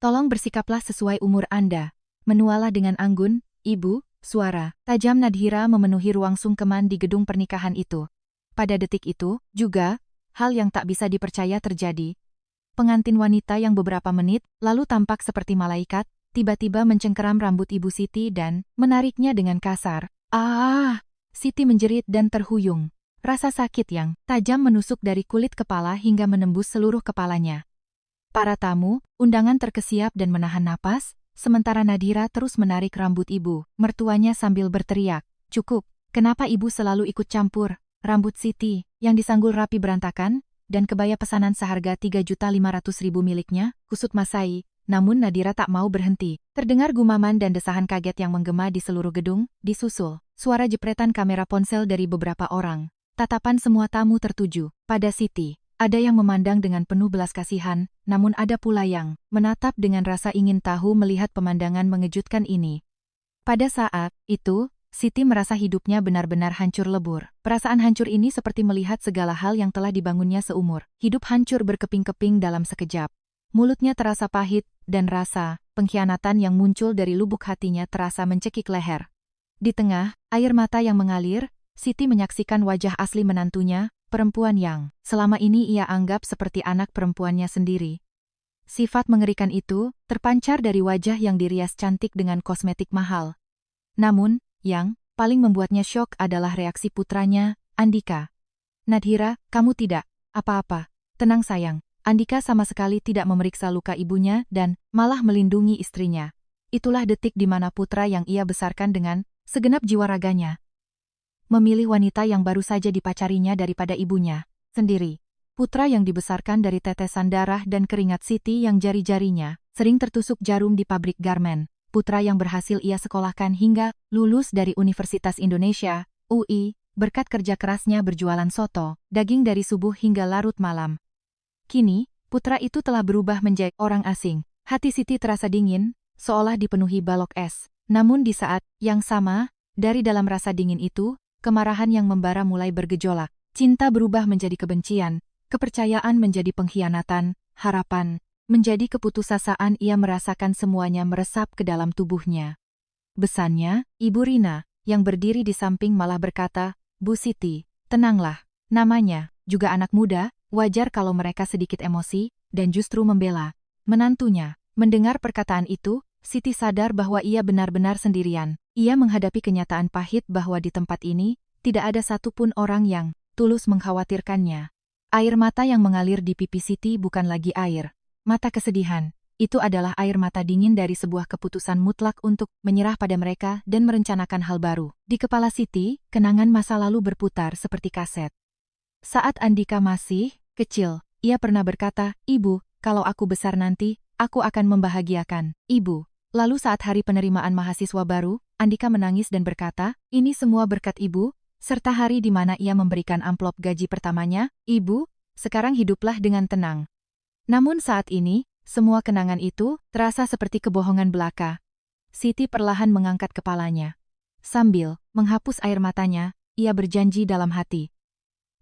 Tolong bersikaplah sesuai umur Anda. Menualah dengan anggun, Ibu, suara tajam Nadhira memenuhi ruang sungkeman di gedung pernikahan itu. Pada detik itu, juga, hal yang tak bisa dipercaya terjadi. Pengantin wanita yang beberapa menit lalu tampak seperti malaikat, tiba-tiba mencengkeram rambut Ibu Siti dan menariknya dengan kasar. Ah! Siti menjerit dan terhuyung. Rasa sakit yang tajam menusuk dari kulit kepala hingga menembus seluruh kepalanya. Para tamu, undangan terkesiap dan menahan napas, sementara Nadhira terus menarik rambut ibu mertuanya sambil berteriak, "Cukup, kenapa ibu selalu ikut campur?" Rambut Siti, yang disanggul rapi berantakan, dan kebaya pesanan seharga 3.500.000 miliknya, kusut Masai, namun Nadhira tak mau berhenti. Terdengar gumaman dan desahan kaget yang menggema di seluruh gedung, disusul suara jepretan kamera ponsel dari beberapa orang. Tatapan semua tamu tertuju pada Siti. Ada yang memandang dengan penuh belas kasihan, namun ada pula yang menatap dengan rasa ingin tahu melihat pemandangan mengejutkan ini. Pada saat itu, Siti merasa hidupnya benar-benar hancur lebur. Perasaan hancur ini seperti melihat segala hal yang telah dibangunnya seumur hidup hancur berkeping-keping dalam sekejap. Mulutnya terasa pahit, dan rasa pengkhianatan yang muncul dari lubuk hatinya terasa mencekik leher. Di tengah air mata yang mengalir, Siti menyaksikan wajah asli menantunya, perempuan yang selama ini ia anggap seperti anak perempuannya sendiri. Sifat mengerikan itu terpancar dari wajah yang dirias cantik dengan kosmetik mahal. Namun, yang paling membuatnya syok adalah reaksi putranya, Andika. "Nadhira, kamu tidak apa-apa. Tenang sayang." Andika sama sekali tidak memeriksa luka ibunya dan malah melindungi istrinya. Itulah detik di mana putra yang ia besarkan dengan segenap jiwa raganya memilih wanita yang baru saja dipacarinya daripada ibunya sendiri. Putra yang dibesarkan dari tetesan darah dan keringat Siti yang jari-jarinya sering tertusuk jarum di pabrik garmen. Putra yang berhasil ia sekolahkan hingga lulus dari Universitas Indonesia, UI, berkat kerja kerasnya berjualan soto, daging dari subuh hingga larut malam. Kini, putra itu telah berubah menjadi orang asing. Hati Siti terasa dingin, seolah dipenuhi balok es. Namun di saat yang sama, dari dalam rasa dingin itu, kemarahan yang membara mulai bergejolak. Cinta berubah menjadi kebencian, kepercayaan menjadi pengkhianatan, harapan menjadi keputusasaan. Ia merasakan semuanya meresap ke dalam tubuhnya. Besannya, Ibu Rina, yang berdiri di samping malah berkata, "Bu Siti, tenanglah. Namanya juga anak muda, wajar kalau mereka sedikit emosi, dan justru membela menantunya." Mendengar perkataan itu, Siti sadar bahwa ia benar-benar sendirian. Ia menghadapi kenyataan pahit bahwa di tempat ini, tidak ada satupun orang yang tulus mengkhawatirkannya. Air mata yang mengalir di pipi Siti bukan lagi air mata kesedihan. Itu adalah air mata dingin dari sebuah keputusan mutlak untuk menyerah pada mereka dan merencanakan hal baru. Di kepala Siti, kenangan masa lalu berputar seperti kaset. Saat Andika masih kecil, ia pernah berkata, "Ibu, kalau aku besar nanti, aku akan membahagiakan Ibu." Lalu saat hari penerimaan mahasiswa baru, Andika menangis dan berkata, "Ini semua berkat Ibu," serta hari di mana ia memberikan amplop gaji pertamanya. "Ibu, sekarang hiduplah dengan tenang." Namun saat ini, semua kenangan itu terasa seperti kebohongan belaka. Siti perlahan mengangkat kepalanya. Sambil menghapus air matanya, ia berjanji dalam hati,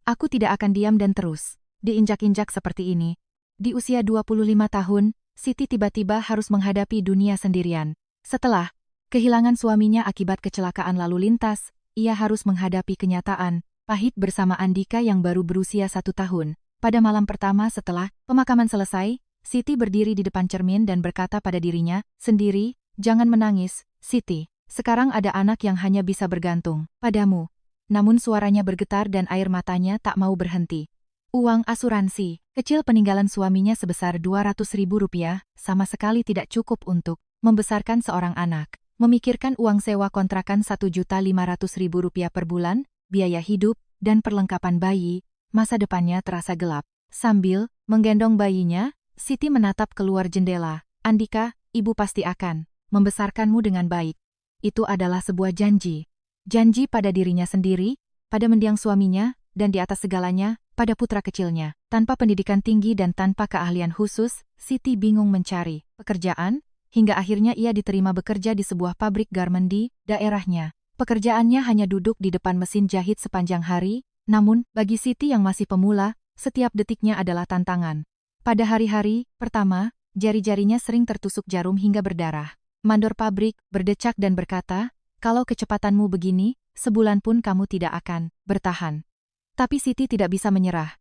"Aku tidak akan diam dan terus diinjak-injak seperti ini." Di usia 25 tahun, Siti tiba-tiba harus menghadapi dunia sendirian. Setelah kehilangan suaminya akibat kecelakaan lalu lintas, ia harus menghadapi kenyataan pahit bersama Andika yang baru berusia 1 tahun. Pada malam pertama setelah pemakaman selesai, Siti berdiri di depan cermin dan berkata pada dirinya sendiri, "Jangan menangis, Siti. Sekarang ada anak yang hanya bisa bergantung padamu." Namun suaranya bergetar dan air matanya tak mau berhenti. Uang asuransi kecil peninggalan suaminya sebesar Rp200.000 sama sekali tidak cukup untuk membesarkan seorang anak. Memikirkan uang sewa kontrakan Rp1.500.000 per bulan, biaya hidup, dan perlengkapan bayi, masa depannya terasa gelap. Sambil menggendong bayinya, Siti menatap keluar jendela. "Andika, Ibu pasti akan membesarkanmu dengan baik." Itu adalah sebuah janji. Janji pada dirinya sendiri, pada mendiang suaminya, dan di atas segalanya, pada putra kecilnya. Tanpa pendidikan tinggi dan tanpa keahlian khusus, Siti bingung mencari pekerjaan, hingga akhirnya ia diterima bekerja di sebuah pabrik garmen di daerahnya. Pekerjaannya hanya duduk di depan mesin jahit sepanjang hari, namun, bagi Siti yang masih pemula, setiap detiknya adalah tantangan. Pada hari-hari pertama, jari-jarinya sering tertusuk jarum hingga berdarah. Mandor pabrik berdecak dan berkata, "Kalau kecepatanmu begini, sebulan pun kamu tidak akan bertahan." Tapi Siti tidak bisa menyerah.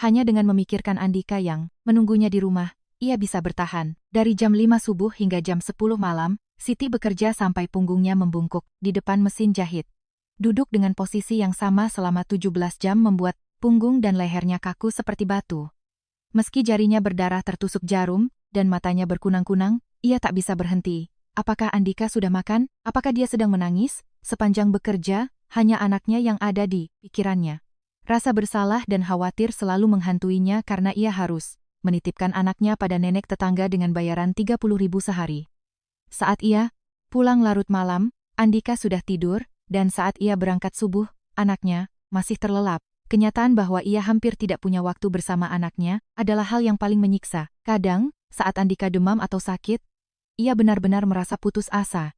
Hanya dengan memikirkan Andika yang menunggunya di rumah, ia bisa bertahan. Dari jam 5 subuh hingga jam 10 malam, Siti bekerja sampai punggungnya membungkuk di depan mesin jahit. Duduk dengan posisi yang sama selama 17 jam membuat punggung dan lehernya kaku seperti batu. Meski jarinya berdarah tertusuk jarum, dan matanya berkunang-kunang, ia tak bisa berhenti. Apakah Andika sudah makan? Apakah dia sedang menangis? Sepanjang bekerja, hanya anaknya yang ada di pikirannya. Rasa bersalah dan khawatir selalu menghantuinya karena ia harus menitipkan anaknya pada nenek tetangga dengan bayaran 30.000 sehari. Saat ia pulang larut malam, Andika sudah tidur, dan saat ia berangkat subuh, anaknya masih terlelap. Kenyataan bahwa ia hampir tidak punya waktu bersama anaknya adalah hal yang paling menyiksa. Kadang, saat Andika demam atau sakit, ia benar-benar merasa putus asa.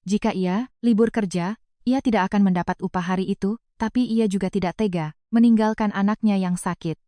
Jika ia libur kerja, ia tidak akan mendapat upah hari itu, tapi ia juga tidak tega meninggalkan anaknya yang sakit.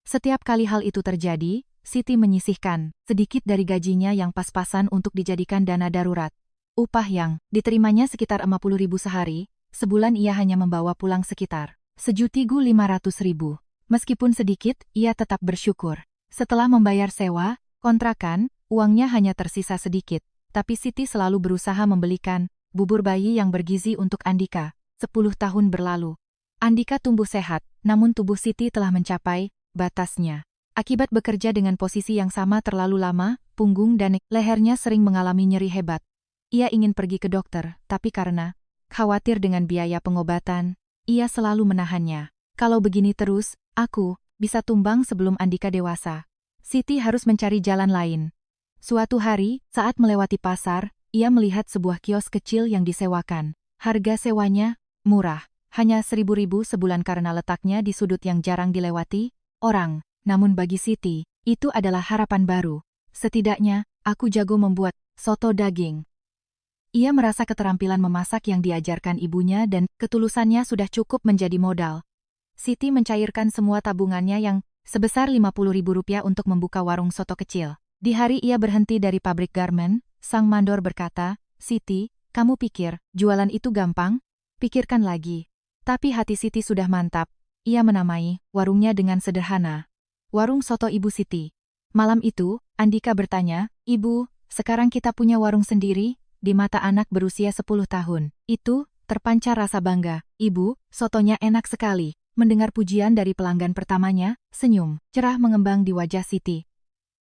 Setiap kali hal itu terjadi, Siti menyisihkan sedikit dari gajinya yang pas-pasan untuk dijadikan dana darurat. Upah yang diterimanya sekitar 50.000 sehari, sebulan ia hanya membawa pulang sekitar 1.500.000. Meskipun sedikit, ia tetap bersyukur. Setelah membayar sewa, kontrakan, uangnya hanya tersisa sedikit. Tapi Siti selalu berusaha membelikan bubur bayi yang bergizi untuk Andika. 10 tahun berlalu. Andika tumbuh sehat, namun tubuh Siti telah mencapai batasnya. Akibat bekerja dengan posisi yang sama terlalu lama, punggung dan lehernya sering mengalami nyeri hebat. Ia ingin pergi ke dokter, tapi karena khawatir dengan biaya pengobatan, ia selalu menahannya. Kalau begini terus, aku bisa tumbang sebelum Andika dewasa. Siti harus mencari jalan lain. Suatu hari, saat melewati pasar, ia melihat sebuah kios kecil yang disewakan. Harga sewanya murah, hanya 1.000 sebulan karena letaknya di sudut yang jarang dilewati orang. Namun bagi Siti, itu adalah harapan baru. Setidaknya, aku jago membuat soto daging. Ia merasa keterampilan memasak yang diajarkan ibunya dan ketulusannya sudah cukup menjadi modal. Siti mencairkan semua tabungannya yang sebesar 50.000 rupiah untuk membuka warung soto kecil. Di hari ia berhenti dari pabrik garmen, sang mandor berkata, "Siti, kamu pikir jualan itu gampang? Pikirkan lagi." Tapi hati Siti sudah mantap. Ia menamai warungnya dengan sederhana, "Warung Soto Ibu Siti." Malam itu, Andika bertanya, "Ibu, sekarang kita punya warung sendiri?" Di mata anak berusia 10 tahun, itu terpancar rasa bangga. "Ibu, sotonya enak sekali." Mendengar pujian dari pelanggan pertamanya, senyum cerah mengembang di wajah Siti.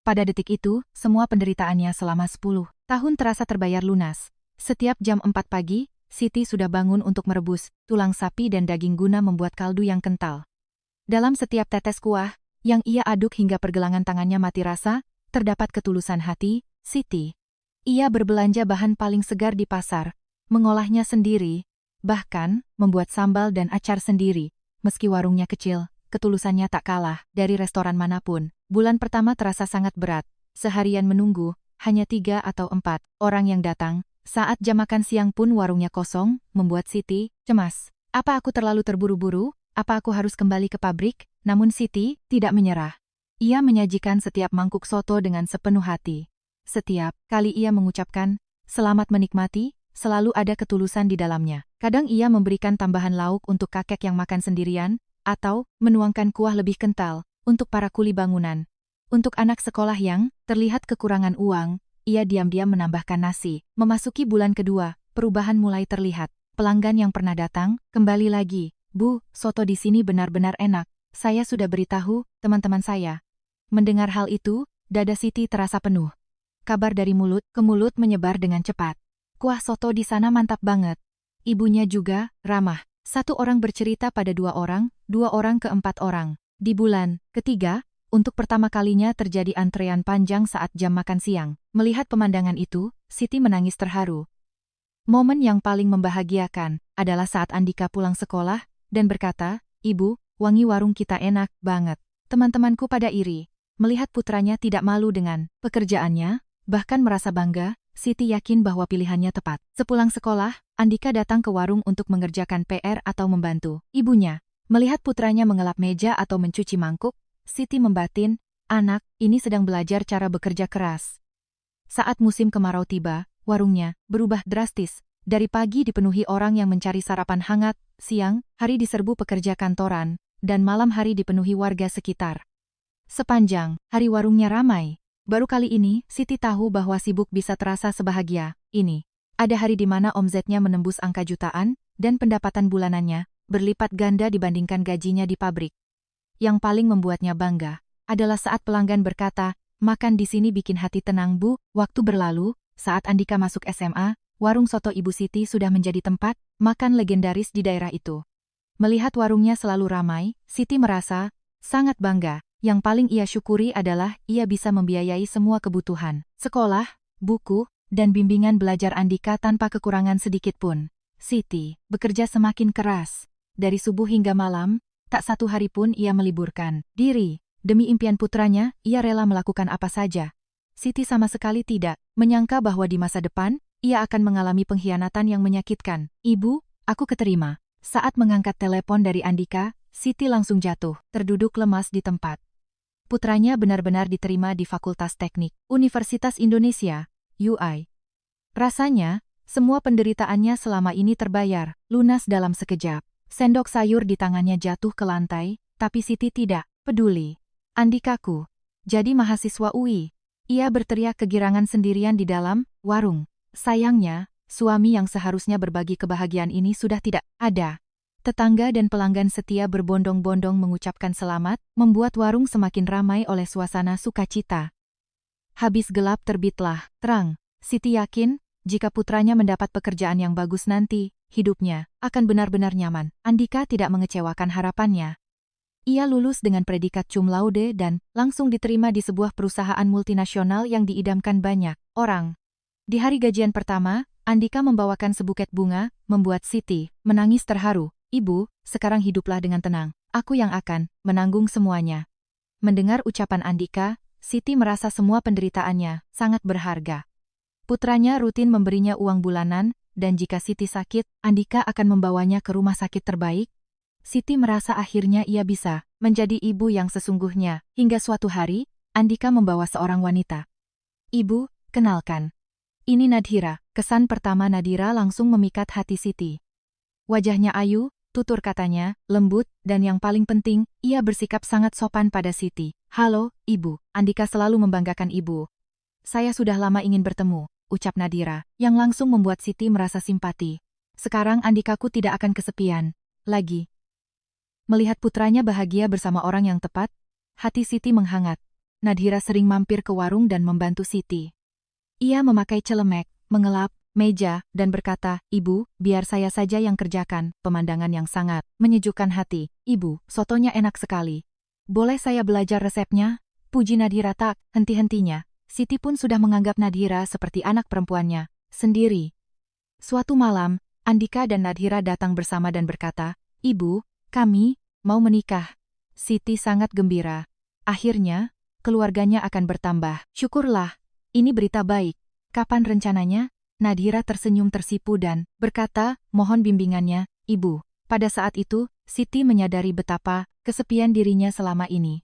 Pada detik itu, semua penderitaannya selama 10 tahun terasa terbayar lunas. Setiap jam 4 pagi, Siti sudah bangun untuk merebus tulang sapi dan daging guna membuat kaldu yang kental. Dalam setiap tetes kuah, yang ia aduk hingga pergelangan tangannya mati rasa, terdapat ketulusan hati Siti. Ia berbelanja bahan paling segar di pasar, mengolahnya sendiri, bahkan membuat sambal dan acar sendiri. Meski warungnya kecil, ketulusannya tak kalah dari restoran manapun. Bulan pertama terasa sangat berat. Seharian menunggu, hanya 3 atau 4 orang yang datang. Saat jam makan siang pun warungnya kosong, membuat Siti cemas. Apa aku terlalu terburu-buru? Apa aku harus kembali ke pabrik? Namun Siti tidak menyerah. Ia menyajikan setiap mangkuk soto dengan sepenuh hati. Setiap kali ia mengucapkan, "Selamat menikmati," selalu ada ketulusan di dalamnya. Kadang ia memberikan tambahan lauk untuk kakek yang makan sendirian, atau menuangkan kuah lebih kental untuk para kuli bangunan. Untuk anak sekolah yang terlihat kekurangan uang, ia diam-diam menambahkan nasi. Memasuki bulan kedua, perubahan mulai terlihat. Pelanggan yang pernah datang, kembali lagi. "Bu, soto di sini benar-benar enak. Saya sudah beritahu teman-teman saya." Mendengar hal itu, dada Siti terasa penuh. Kabar dari mulut ke mulut menyebar dengan cepat. "Kuah soto di sana mantap banget." Ibunya juga ramah. Satu orang bercerita pada 2 orang ke 4 orang. Di bulan ketiga, untuk pertama kalinya terjadi antrean panjang saat jam makan siang. Melihat pemandangan itu, Siti menangis terharu. Momen yang paling membahagiakan adalah saat Andika pulang sekolah dan berkata, "Ibu, wangi warung kita enak banget." Teman-temanku pada iri. Melihat putranya tidak malu dengan pekerjaannya, bahkan merasa bangga, Siti yakin bahwa pilihannya tepat. Sepulang sekolah, Andika datang ke warung untuk mengerjakan PR atau membantu ibunya. Melihat putranya mengelap meja atau mencuci mangkuk, Siti membatin, anak ini sedang belajar cara bekerja keras. Saat musim kemarau tiba, warungnya berubah drastis. Dari pagi dipenuhi orang yang mencari sarapan hangat, siang hari diserbu pekerja kantoran, dan malam hari dipenuhi warga sekitar. Sepanjang hari warungnya ramai. Baru kali ini, Siti tahu bahwa sibuk bisa terasa sebahagia ini. Ada hari di mana omzetnya menembus angka jutaan, dan pendapatan bulanannya berlipat ganda dibandingkan gajinya di pabrik. Yang paling membuatnya bangga adalah saat pelanggan berkata, "Makan di sini bikin hati tenang, Bu." Waktu berlalu, saat Andika masuk SMA, warung soto Ibu Siti sudah menjadi tempat makan legendaris di daerah itu. Melihat warungnya selalu ramai, Siti merasa sangat bangga. Yang paling ia syukuri adalah ia bisa membiayai semua kebutuhan sekolah, buku, dan bimbingan belajar Andika tanpa kekurangan sedikit pun. Siti bekerja semakin keras. Dari subuh hingga malam, tak satu hari pun ia meliburkan diri. Demi impian putranya, ia rela melakukan apa saja. Siti sama sekali tidak menyangka bahwa di masa depan, ia akan mengalami pengkhianatan yang menyakitkan. "Ibu, aku keterima." Saat mengangkat telepon dari Andika, Siti langsung jatuh, terduduk lemas di tempat. Putranya benar-benar diterima di Fakultas Teknik Universitas Indonesia, UI. Rasanya, semua penderitaannya selama ini terbayar, lunas dalam sekejap. Sendok sayur di tangannya jatuh ke lantai, tapi Siti tidak peduli. "Andikaku jadi mahasiswa UI." Ia berteriak kegirangan sendirian di dalam warung. Sayangnya, suami yang seharusnya berbagi kebahagiaan ini sudah tidak ada. Tetangga dan pelanggan setia berbondong-bondong mengucapkan selamat, membuat warung semakin ramai oleh suasana sukacita. Habis gelap terbitlah terang. Siti yakin, jika putranya mendapat pekerjaan yang bagus nanti, hidupnya akan benar-benar nyaman. Andika tidak mengecewakan harapannya. Ia lulus dengan predikat cum laude dan langsung diterima di sebuah perusahaan multinasional yang diidamkan banyak orang. Di hari gajian pertama, Andika membawakan sebuket bunga, membuat Siti menangis terharu. "Ibu, sekarang hiduplah dengan tenang. Aku yang akan menanggung semuanya." Mendengar ucapan Andika, Siti merasa semua penderitaannya sangat berharga. Putranya rutin memberinya uang bulanan, dan jika Siti sakit, Andika akan membawanya ke rumah sakit terbaik. Siti merasa akhirnya ia bisa menjadi ibu yang sesungguhnya. Hingga suatu hari, Andika membawa seorang wanita. "Ibu, kenalkan. Ini Nadhira." Kesan pertama Nadhira langsung memikat hati Siti. Wajahnya ayu, tutur katanya lembut, dan yang paling penting, ia bersikap sangat sopan pada Siti. "Halo, Ibu." "Andika selalu membanggakan Ibu. Saya sudah lama ingin bertemu," ucap Nadhira, yang langsung membuat Siti merasa simpati. Sekarang Andikaku tidak akan kesepian lagi. Melihat putranya bahagia bersama orang yang tepat, hati Siti menghangat. Nadhira sering mampir ke warung dan membantu Siti. Ia memakai celemek, mengelap meja, dan berkata, "Ibu, biar saya saja yang kerjakan." Pemandangan yang sangat menyejukkan hati. "Ibu, sotonya enak sekali. Boleh saya belajar resepnya?" Puji Nadhira tak henti-hentinya. Siti pun sudah menganggap Nadhira seperti anak perempuannya sendiri. Suatu malam, Andika dan Nadhira datang bersama dan berkata, "Ibu, kami mau menikah." Siti sangat gembira. Akhirnya, keluarganya akan bertambah. "Syukurlah, ini berita baik. Kapan rencananya?" Nadhira tersenyum tersipu dan berkata, "Mohon bimbingannya, Ibu." Pada saat itu, Siti menyadari betapa kesepian dirinya selama ini.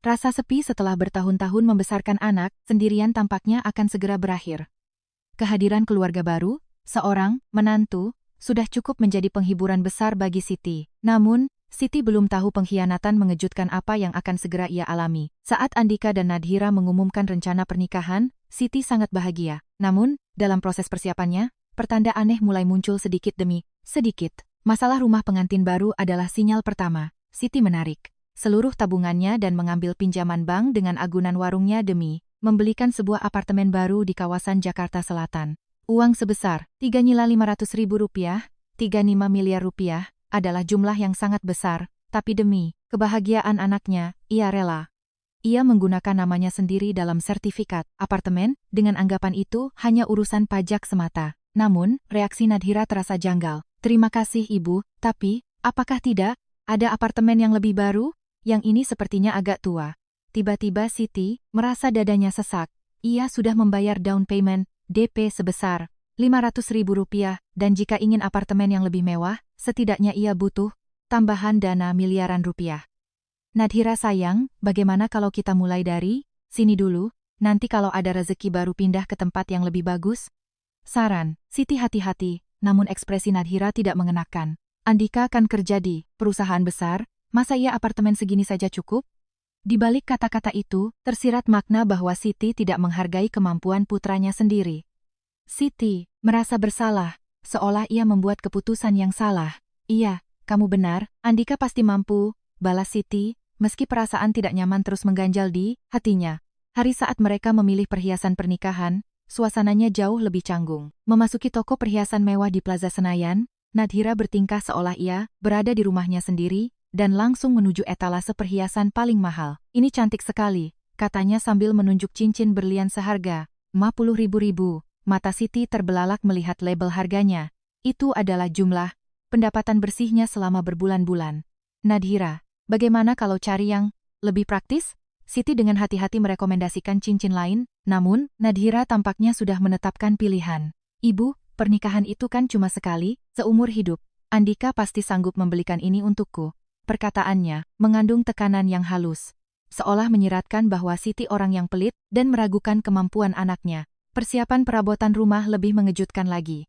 Rasa sepi setelah bertahun-tahun membesarkan anak sendirian tampaknya akan segera berakhir. Kehadiran keluarga baru, seorang menantu, sudah cukup menjadi penghiburan besar bagi Siti. Namun, Siti belum tahu pengkhianatan mengejutkan apa yang akan segera ia alami. Saat Andika dan Nadhira mengumumkan rencana pernikahan, Siti sangat bahagia. Namun, dalam proses persiapannya, pertanda aneh mulai muncul sedikit demi sedikit. Masalah rumah pengantin baru adalah sinyal pertama. Siti menarik seluruh tabungannya dan mengambil pinjaman bank dengan agunan warungnya demi membelikan sebuah apartemen baru di kawasan Jakarta Selatan. Uang sebesar Rp3.500.000, 35 miliar rupiah, adalah jumlah yang sangat besar, tapi demi kebahagiaan anaknya, ia rela. Ia menggunakan namanya sendiri dalam sertifikat apartemen, dengan anggapan itu hanya urusan pajak semata. Namun, reaksi Nadhira terasa janggal. "Terima kasih Ibu, tapi, apakah tidak ada apartemen yang lebih baru? Yang ini sepertinya agak tua." Tiba-tiba Siti merasa dadanya sesak. Ia sudah membayar down payment, DP sebesar Rp500.000, dan jika ingin apartemen yang lebih mewah, setidaknya ia butuh tambahan dana miliaran rupiah. Nadhira sayang, bagaimana kalau kita mulai dari sini dulu, nanti kalau ada rezeki baru pindah ke tempat yang lebih bagus? Saran, Siti hati-hati, namun ekspresi Nadhira tidak mengenakan. Andika kan kerja di perusahaan besar, masa ia apartemen segini saja cukup? Di balik kata-kata itu, tersirat makna bahwa Siti tidak menghargai kemampuan putranya sendiri. Siti merasa bersalah, seolah ia membuat keputusan yang salah. Iya, kamu benar, Andika pasti mampu, balas Siti, meski perasaan tidak nyaman terus mengganjal di hatinya. Hari saat mereka memilih perhiasan pernikahan, suasananya jauh lebih canggung. Memasuki toko perhiasan mewah di Plaza Senayan, Nadhira bertingkah seolah ia berada di rumahnya sendiri, dan langsung menuju etalase perhiasan paling mahal. Ini cantik sekali, katanya sambil menunjuk cincin berlian seharga 50.000. Mata Siti terbelalak melihat label harganya. Itu adalah jumlah pendapatan bersihnya selama berbulan-bulan. Nadhira, bagaimana kalau cari yang lebih praktis? Siti dengan hati-hati merekomendasikan cincin lain, namun Nadhira tampaknya sudah menetapkan pilihan. Ibu, pernikahan itu kan cuma sekali, seumur hidup. Andika pasti sanggup membelikan ini untukku. Perkataannya mengandung tekanan yang halus, seolah menyiratkan bahwa Siti orang yang pelit dan meragukan kemampuan anaknya. Persiapan perabotan rumah lebih mengejutkan lagi.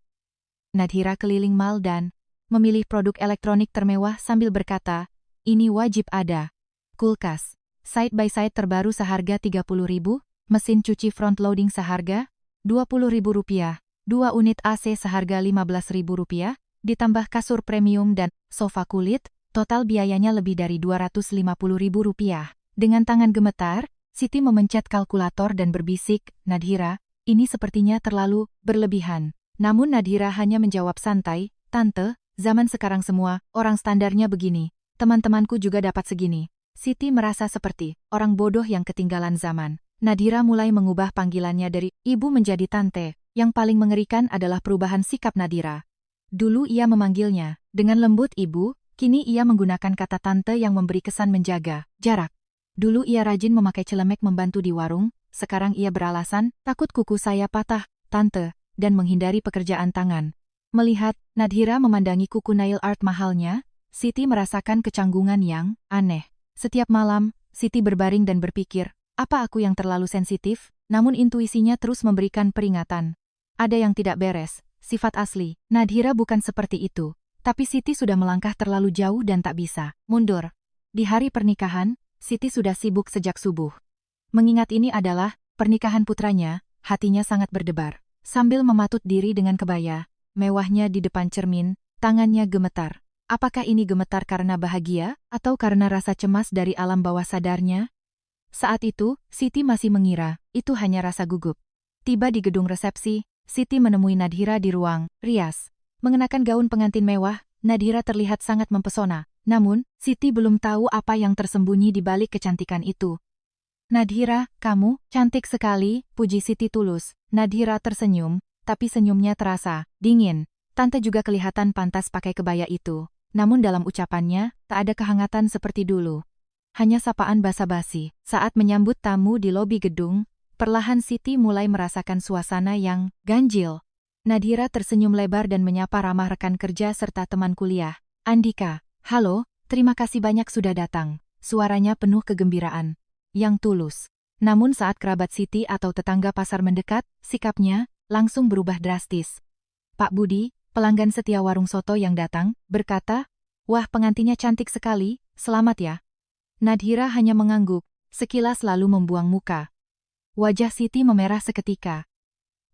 Nadhira keliling mal dan memilih produk elektronik termewah sambil berkata, ini wajib ada. Kulkas, side by side terbaru seharga 30.000, mesin cuci front loading seharga 20.000 rupiah, 2 unit AC seharga 15.000 rupiah, ditambah kasur premium dan sofa kulit. Total biayanya lebih dari 250.000 rupiah. Dengan tangan gemetar, Siti memencet kalkulator dan berbisik, Nadhira, ini sepertinya terlalu berlebihan. Namun Nadhira hanya menjawab santai, Tante, zaman sekarang semua orang standarnya begini. Teman-temanku juga dapat segini. Siti merasa seperti orang bodoh yang ketinggalan zaman. Nadhira mulai mengubah panggilannya dari ibu menjadi tante. Yang paling mengerikan adalah perubahan sikap Nadhira. Dulu ia memanggilnya dengan lembut ibu. Kini ia menggunakan kata tante yang memberi kesan menjaga jarak. Dulu ia rajin memakai celemek membantu di warung, sekarang ia beralasan, takut kuku saya patah, tante, dan menghindari pekerjaan tangan. Melihat Nadhira memandangi kuku nail art mahalnya, Siti merasakan kecanggungan yang aneh. Setiap malam, Siti berbaring dan berpikir, apa aku yang terlalu sensitif? Namun intuisinya terus memberikan peringatan. Ada yang tidak beres, sifat asli. Nadhira bukan seperti itu. Tapi Siti sudah melangkah terlalu jauh dan tak bisa mundur. Di hari pernikahan, Siti sudah sibuk sejak subuh. Mengingat ini adalah pernikahan putranya, hatinya sangat berdebar. Sambil mematut diri dengan kebaya mewahnya di depan cermin, tangannya gemetar. Apakah ini gemetar karena bahagia, atau karena rasa cemas dari alam bawah sadarnya? Saat itu, Siti masih mengira, itu hanya rasa gugup. Tiba di gedung resepsi, Siti menemui Nadhira di ruang rias. Mengenakan gaun pengantin mewah, Nadhira terlihat sangat mempesona. Namun, Siti belum tahu apa yang tersembunyi di balik kecantikan itu. Nadhira, kamu cantik sekali, puji Siti tulus. Nadhira tersenyum, tapi senyumnya terasa dingin. Tante juga kelihatan pantas pakai kebaya itu. Namun dalam ucapannya, tak ada kehangatan seperti dulu. Hanya sapaan basa-basi. Saat menyambut tamu di lobi gedung, perlahan Siti mulai merasakan suasana yang ganjil. Nadhira tersenyum lebar dan menyapa ramah rekan kerja serta teman kuliah. Andika, halo, terima kasih banyak sudah datang. Suaranya penuh kegembiraan yang tulus. Namun saat kerabat Siti atau tetangga pasar mendekat, sikapnya langsung berubah drastis. Pak Budi, pelanggan setia warung soto yang datang, berkata, wah pengantinnya cantik sekali, selamat ya. Nadhira hanya mengangguk, sekilas lalu membuang muka. Wajah Siti memerah seketika.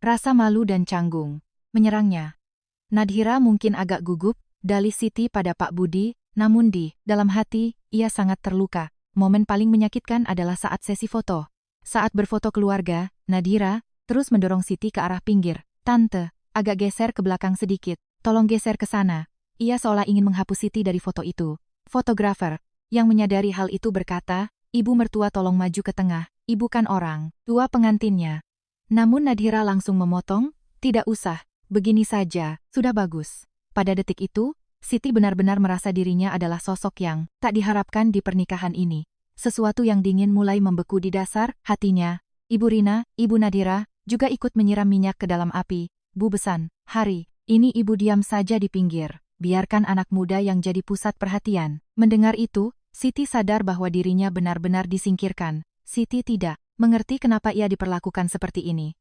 Rasa malu dan canggung menyerangnya. Nadhira mungkin agak gugup, dalih Siti pada Pak Budi, namun di dalam hati, ia sangat terluka. Momen paling menyakitkan adalah saat sesi foto. Saat berfoto keluarga, Nadhira terus mendorong Siti ke arah pinggir. Tante, agak geser ke belakang sedikit, tolong geser ke sana. Ia seolah ingin menghapus Siti dari foto itu. Fotografer, yang menyadari hal itu berkata, ibu mertua tolong maju ke tengah, ibu kan orang tua pengantinnya. Namun Nadhira langsung memotong, tidak usah, begini saja, sudah bagus. Pada detik itu, Siti benar-benar merasa dirinya adalah sosok yang tak diharapkan di pernikahan ini. Sesuatu yang dingin mulai membeku di dasar hatinya. Ibu Rina, Ibu Nadhira, juga ikut menyiram minyak ke dalam api. Bu Besan, hari ini ibu diam saja di pinggir. Biarkan anak muda yang jadi pusat perhatian. Mendengar itu, Siti sadar bahwa dirinya benar-benar disingkirkan. Siti tidak mengerti kenapa ia diperlakukan seperti ini.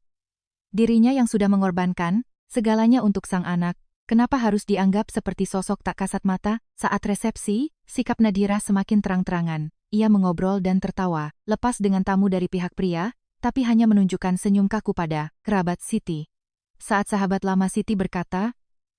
Dirinya yang sudah mengorbankan segalanya untuk sang anak, kenapa harus dianggap seperti sosok tak kasat mata? Saat resepsi, sikap Nadhira semakin terang-terangan. Ia mengobrol dan tertawa, lepas dengan tamu dari pihak pria, tapi hanya menunjukkan senyum kaku pada kerabat Siti. Saat sahabat lama Siti berkata,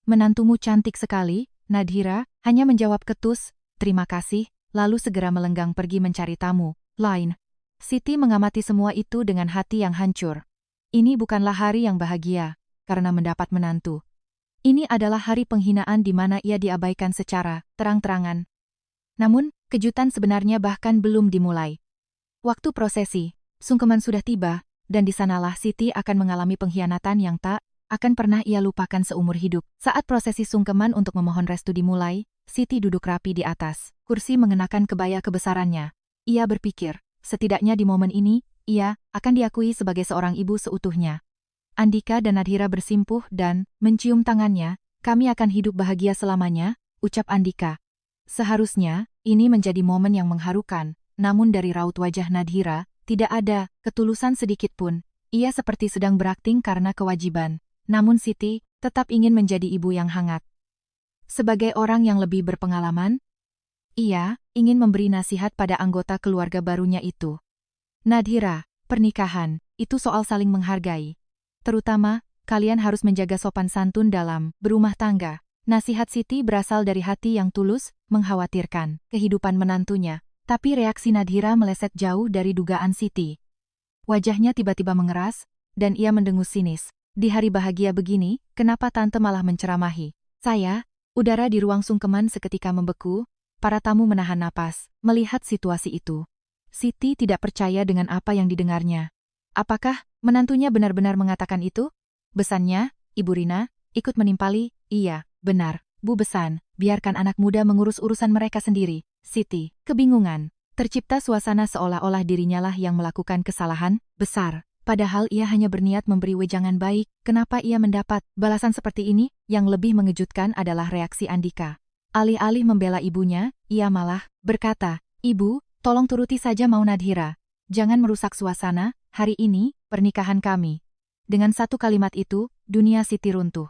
"Menantumu cantik sekali," Nadhira hanya menjawab ketus, "Terima kasih," lalu segera melenggang pergi mencari tamu lain. Siti mengamati semua itu dengan hati yang hancur. Ini bukanlah hari yang bahagia, karena mendapat menantu. Ini adalah hari penghinaan di mana ia diabaikan secara terang-terangan. Namun, kejutan sebenarnya bahkan belum dimulai. Waktu prosesi, sungkeman sudah tiba, dan di sanalah Siti akan mengalami pengkhianatan yang tak akan pernah ia lupakan seumur hidup. Saat prosesi sungkeman untuk memohon restu dimulai, Siti duduk rapi di atas kursi mengenakan kebaya kebesarannya. Ia berpikir, setidaknya di momen ini, ia akan diakui sebagai seorang ibu seutuhnya. Andika dan Nadhira bersimpuh dan mencium tangannya. "Kami akan hidup bahagia selamanya," ucap Andika. Seharusnya, ini menjadi momen yang mengharukan, namun dari raut wajah Nadhira, tidak ada ketulusan sedikit pun. Ia seperti sedang berakting karena kewajiban. Namun Siti tetap ingin menjadi ibu yang hangat. Sebagai orang yang lebih berpengalaman, ia ingin memberi nasihat pada anggota keluarga barunya itu. "Nadhira, pernikahan, itu soal saling menghargai. Terutama, kalian harus menjaga sopan santun dalam berumah tangga." Nasihat Siti berasal dari hati yang tulus, mengkhawatirkan kehidupan menantunya. Tapi reaksi Nadhira meleset jauh dari dugaan Siti. Wajahnya tiba-tiba mengeras, dan ia mendengus sinis. "Di hari bahagia begini, kenapa tante malah menceramahi saya?" Udara di ruang sungkeman seketika membeku, para tamu menahan napas, melihat situasi itu. Siti tidak percaya dengan apa yang didengarnya. Apakah menantunya benar-benar mengatakan itu? Besannya, Ibu Rina, ikut menimpali, "Iya, benar, Bu Besan, biarkan anak muda mengurus urusan mereka sendiri." Siti kebingungan. Tercipta suasana seolah-olah dirinya lah yang melakukan kesalahan besar. Padahal ia hanya berniat memberi wejangan baik. Kenapa ia mendapat balasan seperti ini? Yang lebih mengejutkan adalah reaksi Andika. Alih-alih membela ibunya, ia malah berkata, "Ibu, tolong turuti saja mau Nadhira. Jangan merusak suasana, hari ini, pernikahan kami." Dengan satu kalimat itu, dunia Siti runtuh.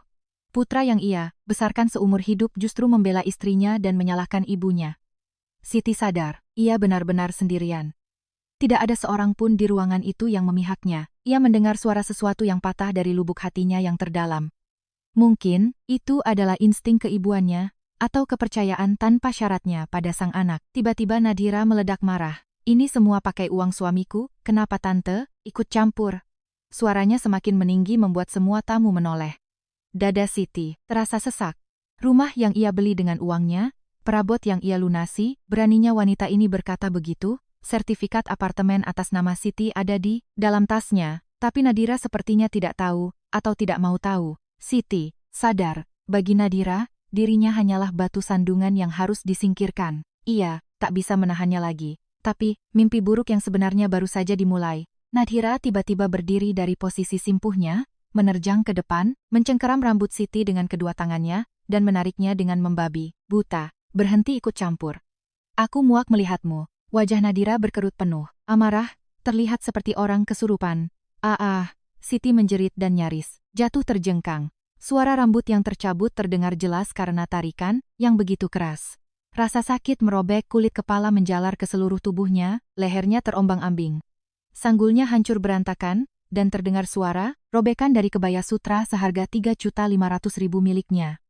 Putra yang ia besarkan seumur hidup justru membela istrinya dan menyalahkan ibunya. Siti sadar, ia benar-benar sendirian. Tidak ada seorang pun di ruangan itu yang memihaknya. Ia mendengar suara sesuatu yang patah dari lubuk hatinya yang terdalam. Mungkin, itu adalah insting keibuannya, atau kepercayaan tanpa syaratnya pada sang anak. Tiba-tiba Nadhira meledak marah. "Ini semua pakai uang suamiku, kenapa tante ikut campur?" Suaranya semakin meninggi membuat semua tamu menoleh. Dada Siti terasa sesak. Rumah yang ia beli dengan uangnya, perabot yang ia lunasi, beraninya wanita ini berkata begitu. Sertifikat apartemen atas nama Siti ada di dalam tasnya, tapi Nadhira sepertinya tidak tahu, atau tidak mau tahu. Siti sadar, bagi Nadhira, dirinya hanyalah batu sandungan yang harus disingkirkan. Ia tak bisa menahannya lagi. Tapi, mimpi buruk yang sebenarnya baru saja dimulai. Nadhira tiba-tiba berdiri dari posisi simpuhnya, menerjang ke depan, mencengkeram rambut Siti dengan kedua tangannya, dan menariknya dengan membabi buta. "Berhenti ikut campur. Aku muak melihatmu." Wajah Nadhira berkerut penuh. Amarah, terlihat seperti orang kesurupan. Siti menjerit dan nyaris jatuh terjengkang. Suara rambut yang tercabut terdengar jelas karena tarikan yang begitu keras. Rasa sakit merobek kulit kepala menjalar ke seluruh tubuhnya, lehernya terombang-ambing. Sanggulnya hancur berantakan, dan terdengar suara robekan dari kebaya sutra seharga 3.500.000 miliknya.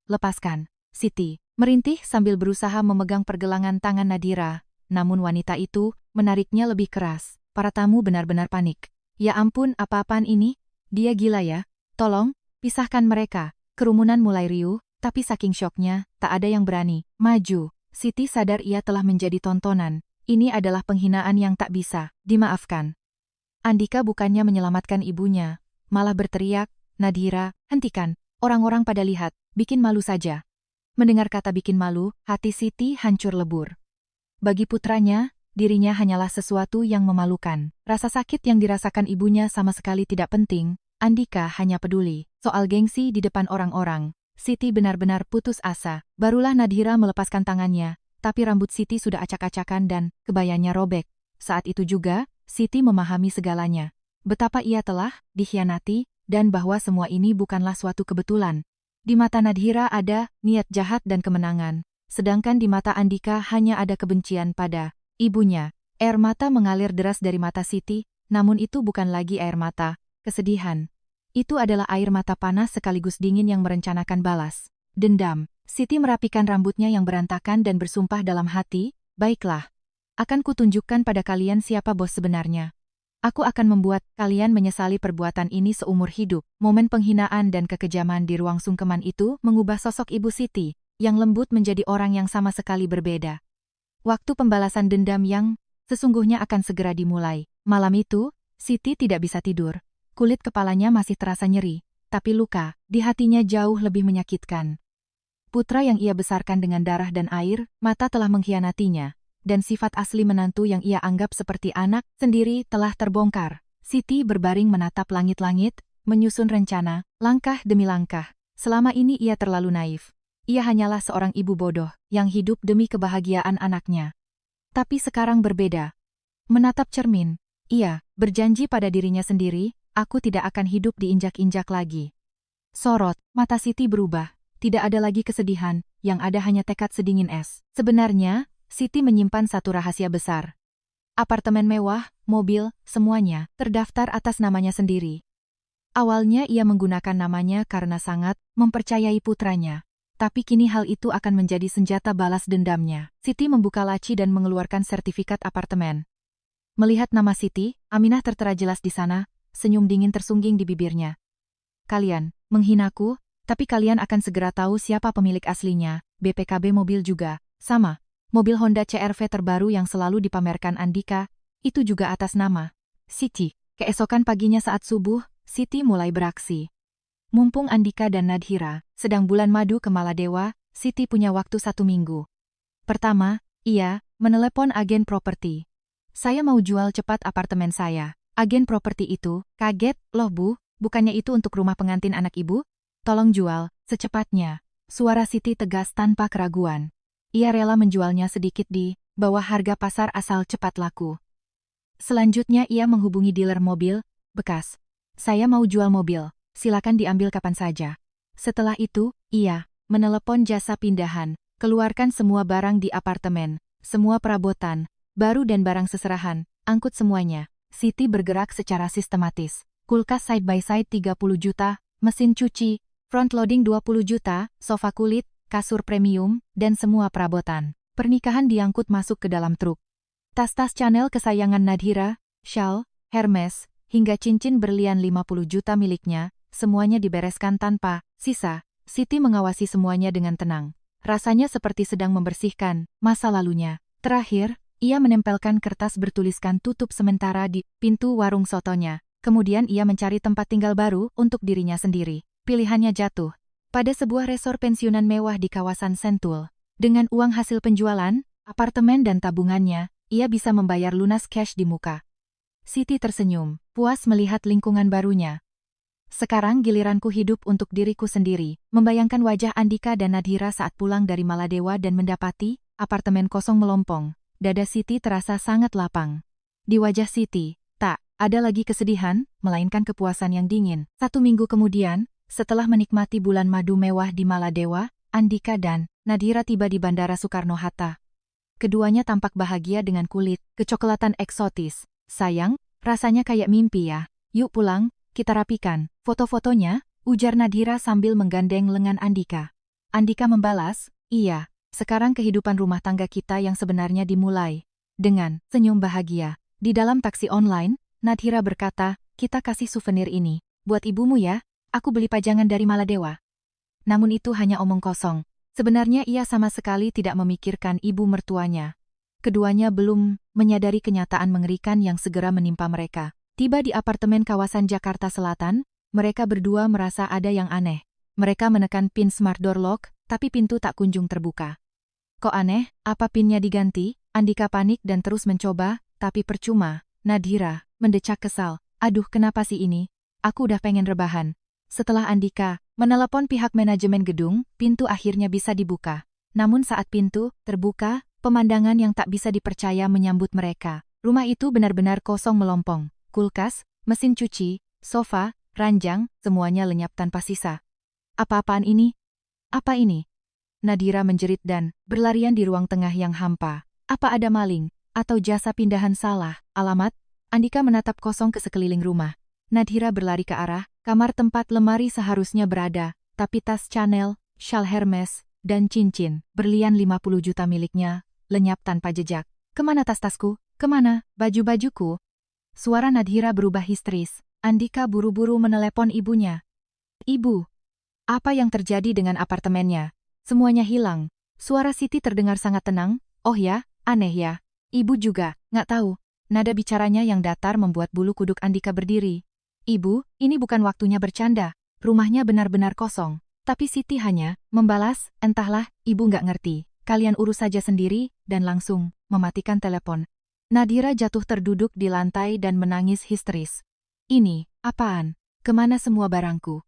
Lepaskan." Siti merintih sambil berusaha memegang pergelangan tangan Nadhira, namun wanita itu menariknya lebih keras. Para tamu benar-benar panik. "Ya ampun, apa-apaan ini? Dia gila ya? Tolong, pisahkan mereka." Kerumunan mulai riuh, tapi saking syoknya, tak ada yang berani maju. Siti sadar ia telah menjadi tontonan. Ini adalah penghinaan yang tak bisa dimaafkan. Andika bukannya menyelamatkan ibunya, malah berteriak, "Nadhira, hentikan, orang-orang pada lihat, bikin malu saja." Mendengar kata bikin malu, hati Siti hancur lebur. Bagi putranya, dirinya hanyalah sesuatu yang memalukan. Rasa sakit yang dirasakan ibunya sama sekali tidak penting. Andika hanya peduli soal gengsi di depan orang-orang. Siti benar-benar putus asa. Barulah Nadhira melepaskan tangannya, tapi rambut Siti sudah acak-acakan dan kebayanya robek. Saat itu juga, Siti memahami segalanya. Betapa ia telah dikhianati, dan bahwa semua ini bukanlah suatu kebetulan. Di mata Nadhira ada niat jahat dan kemenangan, sedangkan di mata Andika hanya ada kebencian pada ibunya. Air mata mengalir deras dari mata Siti, namun itu bukan lagi air mata kesedihan. Itu adalah air mata panas sekaligus dingin yang merencanakan balas dendam. Siti merapikan rambutnya yang berantakan dan bersumpah dalam hati, "Baiklah. Akan kutunjukkan pada kalian siapa bos sebenarnya. Aku akan membuat kalian menyesali perbuatan ini seumur hidup." Momen penghinaan dan kekejaman di ruang sungkeman itu mengubah sosok Ibu Siti, yang lembut menjadi orang yang sama sekali berbeda. Waktu pembalasan dendam yang sesungguhnya akan segera dimulai. Malam itu, Siti tidak bisa tidur. Kulit kepalanya masih terasa nyeri, tapi luka di hatinya jauh lebih menyakitkan. Putra yang ia besarkan dengan darah dan air mata telah mengkhianatinya, dan sifat asli menantu yang ia anggap seperti anak sendiri telah terbongkar. Siti berbaring menatap langit-langit, menyusun rencana, langkah demi langkah. Selama ini ia terlalu naif. Ia hanyalah seorang ibu bodoh yang hidup demi kebahagiaan anaknya. Tapi sekarang berbeda. Menatap cermin, ia berjanji pada dirinya sendiri, "Aku tidak akan hidup diinjak-injak lagi." Sorot mata Siti berubah. Tidak ada lagi kesedihan, yang ada hanya tekad sedingin es. Sebenarnya, Siti menyimpan satu rahasia besar. Apartemen mewah, mobil, semuanya terdaftar atas namanya sendiri. Awalnya ia menggunakan namanya karena sangat mempercayai putranya. Tapi kini hal itu akan menjadi senjata balas dendamnya. Siti membuka laci dan mengeluarkan sertifikat apartemen. Melihat nama Siti, Aminah tertera jelas di sana, senyum dingin tersungging di bibirnya. "Kalian menghinaku, tapi kalian akan segera tahu siapa pemilik aslinya." BPKB mobil juga sama. Mobil Honda CR-V terbaru yang selalu dipamerkan Andika, itu juga atas nama Siti. Keesokan paginya saat subuh, Siti mulai beraksi. Mumpung Andika dan Nadhira sedang bulan madu ke Maladewa, Siti punya waktu 1 minggu. Pertama, ia menelepon agen properti. "Saya mau jual cepat apartemen saya." Agen properti itu kaget, "Loh Bu, bukannya itu untuk rumah pengantin anak Ibu? Tolong jual secepatnya." Suara Siti tegas tanpa keraguan. Ia rela menjualnya sedikit di bawah harga pasar asal cepat laku. Selanjutnya ia menghubungi dealer mobil bekas. "Saya mau jual mobil, silakan diambil kapan saja." Setelah itu, ia menelepon jasa pindahan, keluarkan semua barang di apartemen, semua perabotan, baru dan barang seserahan, angkut semuanya. Siti bergerak secara sistematis. Kulkas side by side 30 juta, mesin cuci, front loading 20 juta, sofa kulit, kasur premium, dan semua perabotan pernikahan diangkut masuk ke dalam truk. Tas-tas Chanel kesayangan Nadhira, shawl, Hermes, hingga cincin berlian 50 juta miliknya, semuanya dibereskan tanpa sisa. Siti mengawasi semuanya dengan tenang. Rasanya seperti sedang membersihkan masa lalunya. Terakhir, ia menempelkan kertas bertuliskan tutup sementara di pintu warung sotonya. Kemudian ia mencari tempat tinggal baru untuk dirinya sendiri. Pilihannya jatuh pada sebuah resor pensiunan mewah di kawasan Sentul. Dengan uang hasil penjualan, apartemen dan tabungannya, ia bisa membayar lunas cash di muka. Siti tersenyum, puas melihat lingkungan barunya. "Sekarang giliranku hidup untuk diriku sendiri." Membayangkan wajah Andika dan Nadhira saat pulang dari Maladewa dan mendapati apartemen kosong melompong, dada Siti terasa sangat lapang. Di wajah Siti, tak ada lagi kesedihan, melainkan kepuasan yang dingin. 1 minggu kemudian, setelah menikmati bulan madu mewah di Maladewa, Andika dan Nadhira tiba di Bandara Soekarno-Hatta. Keduanya tampak bahagia dengan kulit kecoklatan eksotis. "Sayang, rasanya kayak mimpi ya. Yuk pulang, kita rapikan foto-fotonya," ujar Nadhira sambil menggandeng lengan Andika. Andika membalas, "Iya, sekarang kehidupan rumah tangga kita yang sebenarnya dimulai." Dengan senyum bahagia, di dalam taksi online, Nadhira berkata, "Kita kasih souvenir ini buat ibumu ya. Aku beli pajangan dari Maladewa." Namun itu hanya omong kosong. Sebenarnya ia sama sekali tidak memikirkan ibu mertuanya. Keduanya belum menyadari kenyataan mengerikan yang segera menimpa mereka. Tiba di apartemen kawasan Jakarta Selatan, mereka berdua merasa ada yang aneh. Mereka menekan pin smart door lock, tapi pintu tak kunjung terbuka. "Kok aneh, apa pinnya diganti?" Andika panik dan terus mencoba, tapi percuma. Nadhira mendecak kesal, "Aduh, kenapa sih ini? Aku udah pengen rebahan." Setelah Andika menelepon pihak manajemen gedung, pintu akhirnya bisa dibuka. Namun saat pintu terbuka, Pemandangan yang tak bisa dipercaya menyambut mereka. Rumah itu benar-benar kosong melompong. Kulkas, mesin cuci, sofa, ranjang, semuanya lenyap tanpa sisa. Apa-apaan ini? Apa ini? Nadhira menjerit dan berlarian di ruang tengah yang hampa. Apa ada maling? Atau jasa pindahan salah? Alamat? Andika menatap kosong ke sekeliling rumah. Nadhira berlari ke arah kamar tempat lemari seharusnya berada, tapi tas Chanel, shawl Hermes, dan cincin berlian 50 juta miliknya lenyap tanpa jejak. Kemana tas-tasku? Kemana baju-bajuku? Suara Nadhira berubah histeris. Andika buru-buru menelepon ibunya. Ibu, apa yang terjadi dengan apartemennya? Semuanya hilang. Suara Siti terdengar sangat tenang. Oh ya, aneh ya. Ibu juga, nggak tahu. Nada bicaranya yang datar membuat bulu kuduk Andika berdiri. Ibu, ini bukan waktunya bercanda. Rumahnya benar-benar kosong. Tapi Siti hanya membalas, entahlah, ibu nggak ngerti. Kalian urus saja sendiri, dan langsung mematikan telepon. Nadhira jatuh terduduk di lantai dan menangis histeris. Ini, apaan? Kemana semua barangku?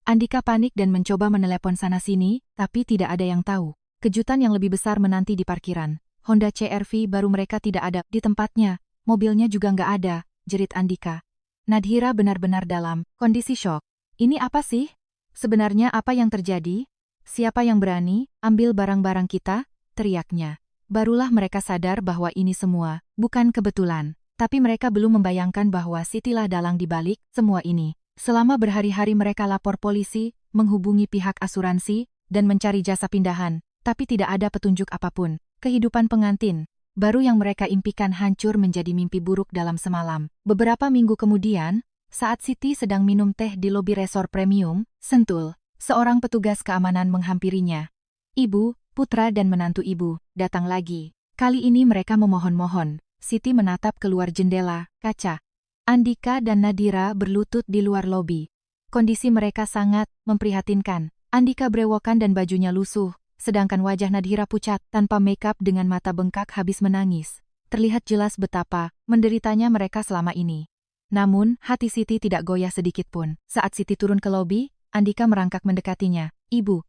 Andika panik dan mencoba menelepon sana-sini, tapi tidak ada yang tahu. Kejutan yang lebih besar menanti di parkiran. Honda CR-V baru mereka tidak ada di tempatnya. Mobilnya juga nggak ada, jerit Andika. Nadhira benar-benar dalam kondisi syok. Ini apa sih? Sebenarnya apa yang terjadi? Siapa yang berani ambil barang-barang kita? Teriaknya. Barulah mereka sadar bahwa ini semua bukan kebetulan. Tapi mereka belum membayangkan bahwa Sitilah dalang di balik semua ini. Selama berhari-hari mereka lapor polisi, menghubungi pihak asuransi, dan mencari jasa pindahan, tapi tidak ada petunjuk apapun. Kehidupan pengantin baru yang mereka impikan hancur menjadi mimpi buruk dalam semalam. Beberapa minggu kemudian, saat Siti sedang minum teh di lobi resor premium, Sentul, seorang petugas keamanan menghampirinya. Ibu, putra dan menantu ibu, datang lagi. Kali ini mereka memohon-mohon. Siti menatap keluar jendela kaca. Andika dan Nadhira berlutut di luar lobi. Kondisi mereka sangat memprihatinkan. Andika brewokan dan bajunya lusuh, sedangkan wajah Nadhira pucat tanpa makeup dengan mata bengkak habis menangis. Terlihat jelas betapa menderitanya mereka selama ini. Namun, hati Siti tidak goyah sedikit pun. Saat Siti turun ke lobi, Andika merangkak mendekatinya. Ibu,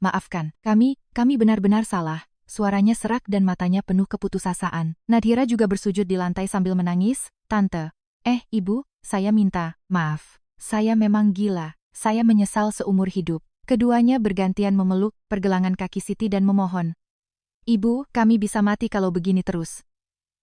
maafkan. Kami benar-benar salah. Suaranya serak dan matanya penuh keputusasaan. Nadhira juga bersujud di lantai sambil menangis. Tante. Ibu, saya minta maaf. Saya memang gila. Saya menyesal seumur hidup. Keduanya bergantian memeluk pergelangan kaki Siti dan memohon. Ibu, kami bisa mati kalau begini terus.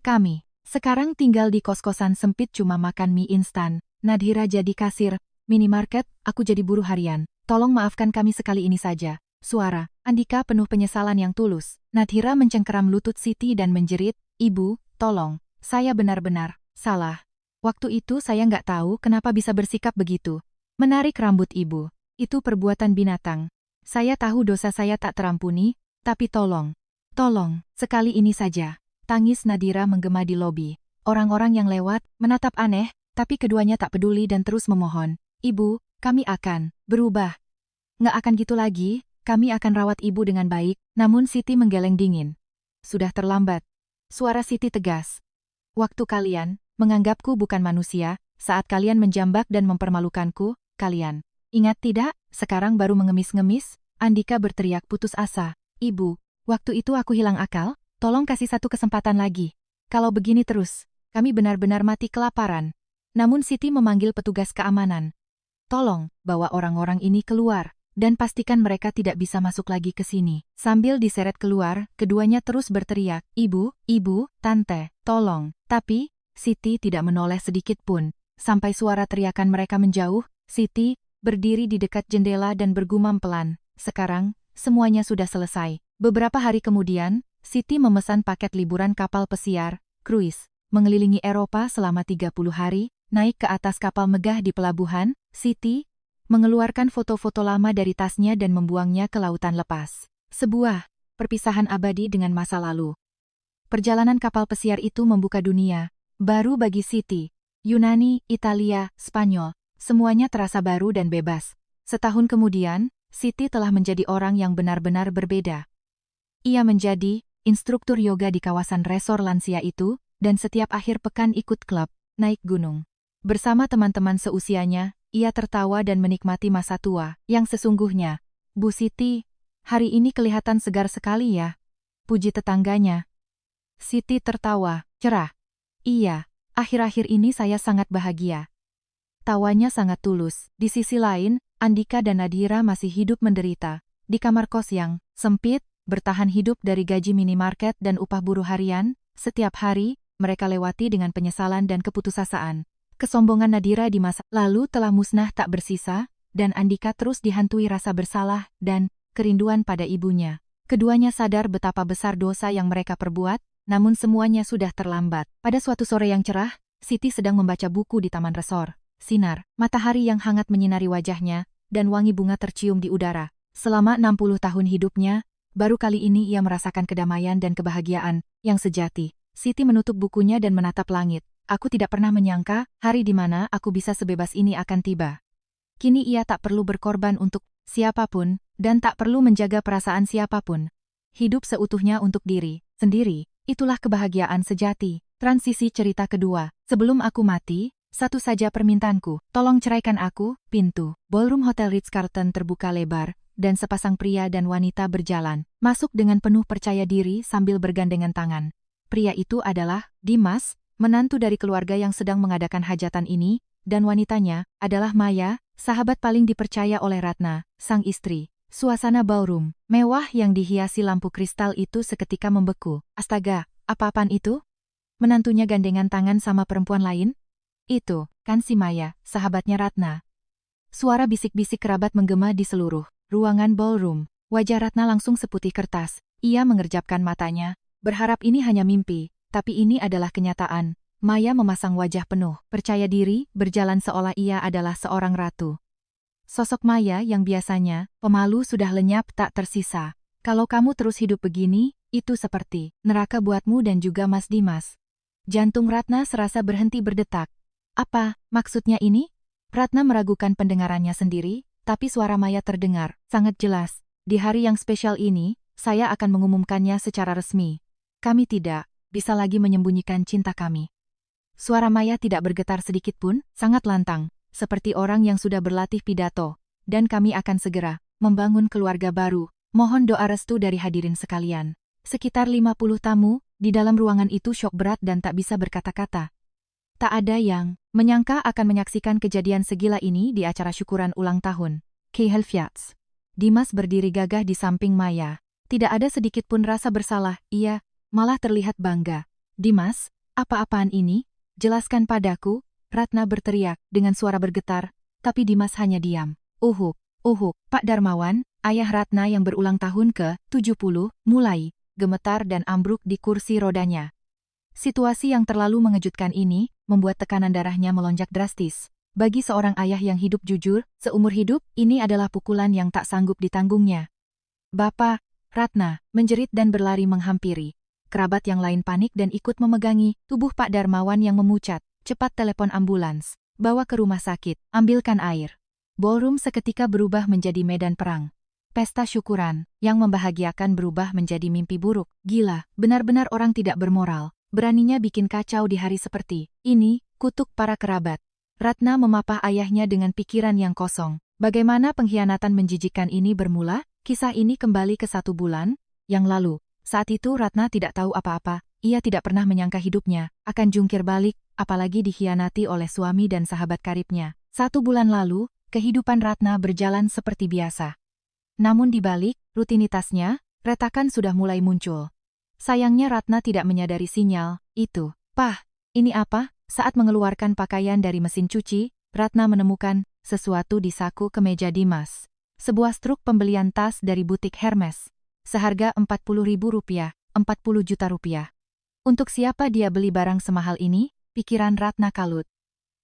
Kami sekarang tinggal di kos-kosan sempit cuma makan mie instan. Nadhira jadi kasir minimarket, aku jadi buruh harian. Tolong maafkan kami sekali ini saja. Suara Andika penuh penyesalan yang tulus. Nadhira mencengkeram lutut Siti dan menjerit, Ibu, tolong. Saya benar-benar salah. Waktu itu saya nggak tahu kenapa bisa bersikap begitu. Menarik rambut ibu. Itu perbuatan binatang. Saya tahu dosa saya tak terampuni, tapi tolong. Tolong, sekali ini saja. Tangis Nadhira menggema di lobi. Orang-orang yang lewat menatap aneh, tapi keduanya tak peduli dan terus memohon. Ibu, kami akan berubah. Nggak akan gitu lagi, kami akan rawat ibu dengan baik. Namun Siti menggeleng dingin. Sudah terlambat. Suara Siti tegas. Waktu kalian menganggapku bukan manusia, saat kalian menjambak dan mempermalukanku, kalian ingat tidak? Sekarang baru mengemis-ngemis. Andika berteriak putus asa. Ibu, waktu itu aku hilang akal. Tolong kasih satu kesempatan lagi. Kalau begini terus, kami benar-benar mati kelaparan. Namun Siti memanggil petugas keamanan. Tolong, bawa orang-orang ini keluar, dan pastikan mereka tidak bisa masuk lagi ke sini. Sambil diseret keluar, keduanya terus berteriak, Ibu, Tante, tolong. Tapi, Siti tidak menoleh sedikit pun. Sampai suara teriakan mereka menjauh, Siti berdiri di dekat jendela dan bergumam pelan. Sekarang, semuanya sudah selesai. Beberapa hari kemudian, Siti memesan paket liburan kapal pesiar, cruise, mengelilingi Eropa selama 30 hari, naik ke atas kapal megah di pelabuhan. Siti mengeluarkan foto-foto lama dari tasnya dan membuangnya ke lautan lepas. Sebuah perpisahan abadi dengan masa lalu. Perjalanan kapal pesiar itu membuka dunia baru bagi Siti. Yunani, Italia, Spanyol, semuanya terasa baru dan bebas. Setahun kemudian, Siti telah menjadi orang yang benar-benar berbeda. Ia menjadi instruktur yoga di kawasan resor lansia itu, dan setiap akhir pekan ikut klub naik gunung. Bersama teman-teman seusianya, ia tertawa dan menikmati masa tua yang sesungguhnya. Bu Siti, hari ini kelihatan segar sekali ya. Puji tetangganya. Siti tertawa, cerah. Iya, akhir-akhir ini saya sangat bahagia. Tawanya sangat tulus. Di sisi lain, Andika dan Nadhira masih hidup menderita. Di kamar kos yang sempit, bertahan hidup dari gaji minimarket dan upah buruh harian, setiap hari, mereka lewati dengan penyesalan dan keputusasaan. Kesombongan Nadhira di masa lalu telah musnah tak bersisa, dan Andika terus dihantui rasa bersalah dan kerinduan pada ibunya. Keduanya sadar betapa besar dosa yang mereka perbuat, namun semuanya sudah terlambat. Pada suatu sore yang cerah, Siti sedang membaca buku di taman resor. Sinar matahari yang hangat menyinari wajahnya, dan wangi bunga tercium di udara. Selama 60 tahun hidupnya, baru kali ini ia merasakan kedamaian dan kebahagiaan yang sejati. Siti menutup bukunya dan menatap langit. Aku tidak pernah menyangka, hari di mana aku bisa sebebas ini akan tiba. Kini ia tak perlu berkorban untuk siapapun, dan tak perlu menjaga perasaan siapapun. Hidup seutuhnya untuk diri sendiri. Itulah kebahagiaan sejati. Transisi cerita kedua. Sebelum aku mati, satu saja permintaanku. Tolong ceraikan aku. Pintu ballroom Hotel Ritz-Carlton terbuka lebar, dan sepasang pria dan wanita berjalan masuk dengan penuh percaya diri sambil bergandengan tangan. Pria itu adalah Dimas, menantu dari keluarga yang sedang mengadakan hajatan ini, dan wanitanya adalah Maya, sahabat paling dipercaya oleh Ratna, sang istri. Suasana ballroom mewah yang dihiasi lampu kristal itu seketika membeku. Astaga, apa-apaan itu? Menantunya gandengan tangan sama perempuan lain? Itu, kan si Maya, sahabatnya Ratna. Suara bisik-bisik kerabat menggema di seluruh ruangan ballroom. Wajah Ratna langsung seputih kertas. Ia mengerjapkan matanya, berharap ini hanya mimpi, tapi ini adalah kenyataan. Maya memasang wajah penuh percaya diri, berjalan seolah ia adalah seorang ratu. Sosok Maya yang biasanya pemalu sudah lenyap tak tersisa. Kalau kamu terus hidup begini, itu seperti neraka buatmu dan juga Mas Dimas. Jantung Ratna serasa berhenti berdetak. Apa maksudnya ini? Ratna meragukan pendengarannya sendiri, tapi suara Maya terdengar sangat jelas. Di hari yang spesial ini, saya akan mengumumkannya secara resmi. Kami tidak bisa lagi menyembunyikan cinta kami. Suara Maya tidak bergetar sedikit pun, sangat lantang, seperti orang yang sudah berlatih pidato. Dan kami akan segera membangun keluarga baru. Mohon doa restu dari hadirin sekalian. Sekitar 50 tamu, di dalam ruangan itu syok berat dan tak bisa berkata-kata. Tak ada yang menyangka akan menyaksikan kejadian segila ini di acara syukuran ulang tahun Kehelfiats. Dimas berdiri gagah di samping Maya. Tidak ada sedikit pun rasa bersalah, ia malah terlihat bangga. Dimas, apa-apaan ini? Jelaskan padaku, Ratna berteriak dengan suara bergetar, tapi Dimas hanya diam. Uhuk, Pak Darmawan, ayah Ratna yang berulang tahun ke-70, mulai gemetar dan ambruk di kursi rodanya. Situasi yang terlalu mengejutkan ini membuat tekanan darahnya melonjak drastis. Bagi seorang ayah yang hidup jujur, seumur hidup, ini adalah pukulan yang tak sanggup ditanggungnya. Bapak, Ratna menjerit dan berlari menghampiri. Kerabat yang lain panik dan ikut memegangi tubuh Pak Darmawan yang memucat. Cepat telepon ambulans, bawa ke rumah sakit, ambilkan air. Ballroom seketika berubah menjadi medan perang. Pesta syukuran yang membahagiakan berubah menjadi mimpi buruk. Gila, benar-benar orang tidak bermoral. Beraninya bikin kacau di hari seperti ini, kutuk para kerabat. Ratna memapah ayahnya dengan pikiran yang kosong. Bagaimana pengkhianatan menjijikkan ini bermula? Kisah ini kembali ke 1 bulan yang lalu. Saat itu Ratna tidak tahu apa-apa. Ia tidak pernah menyangka hidupnya akan jungkir balik, apalagi dikhianati oleh suami dan sahabat karibnya. 1 bulan lalu, kehidupan Ratna berjalan seperti biasa. Namun di balik rutinitasnya, retakan sudah mulai muncul. Sayangnya Ratna tidak menyadari sinyal itu. Pah, ini apa? Saat mengeluarkan pakaian dari mesin cuci, Ratna menemukan sesuatu di saku kemeja Dimas. Sebuah struk pembelian tas dari butik Hermes. Seharga Rp40.000, 40 juta rupiah. Untuk siapa dia beli barang semahal ini? Pikiran Ratna kalut.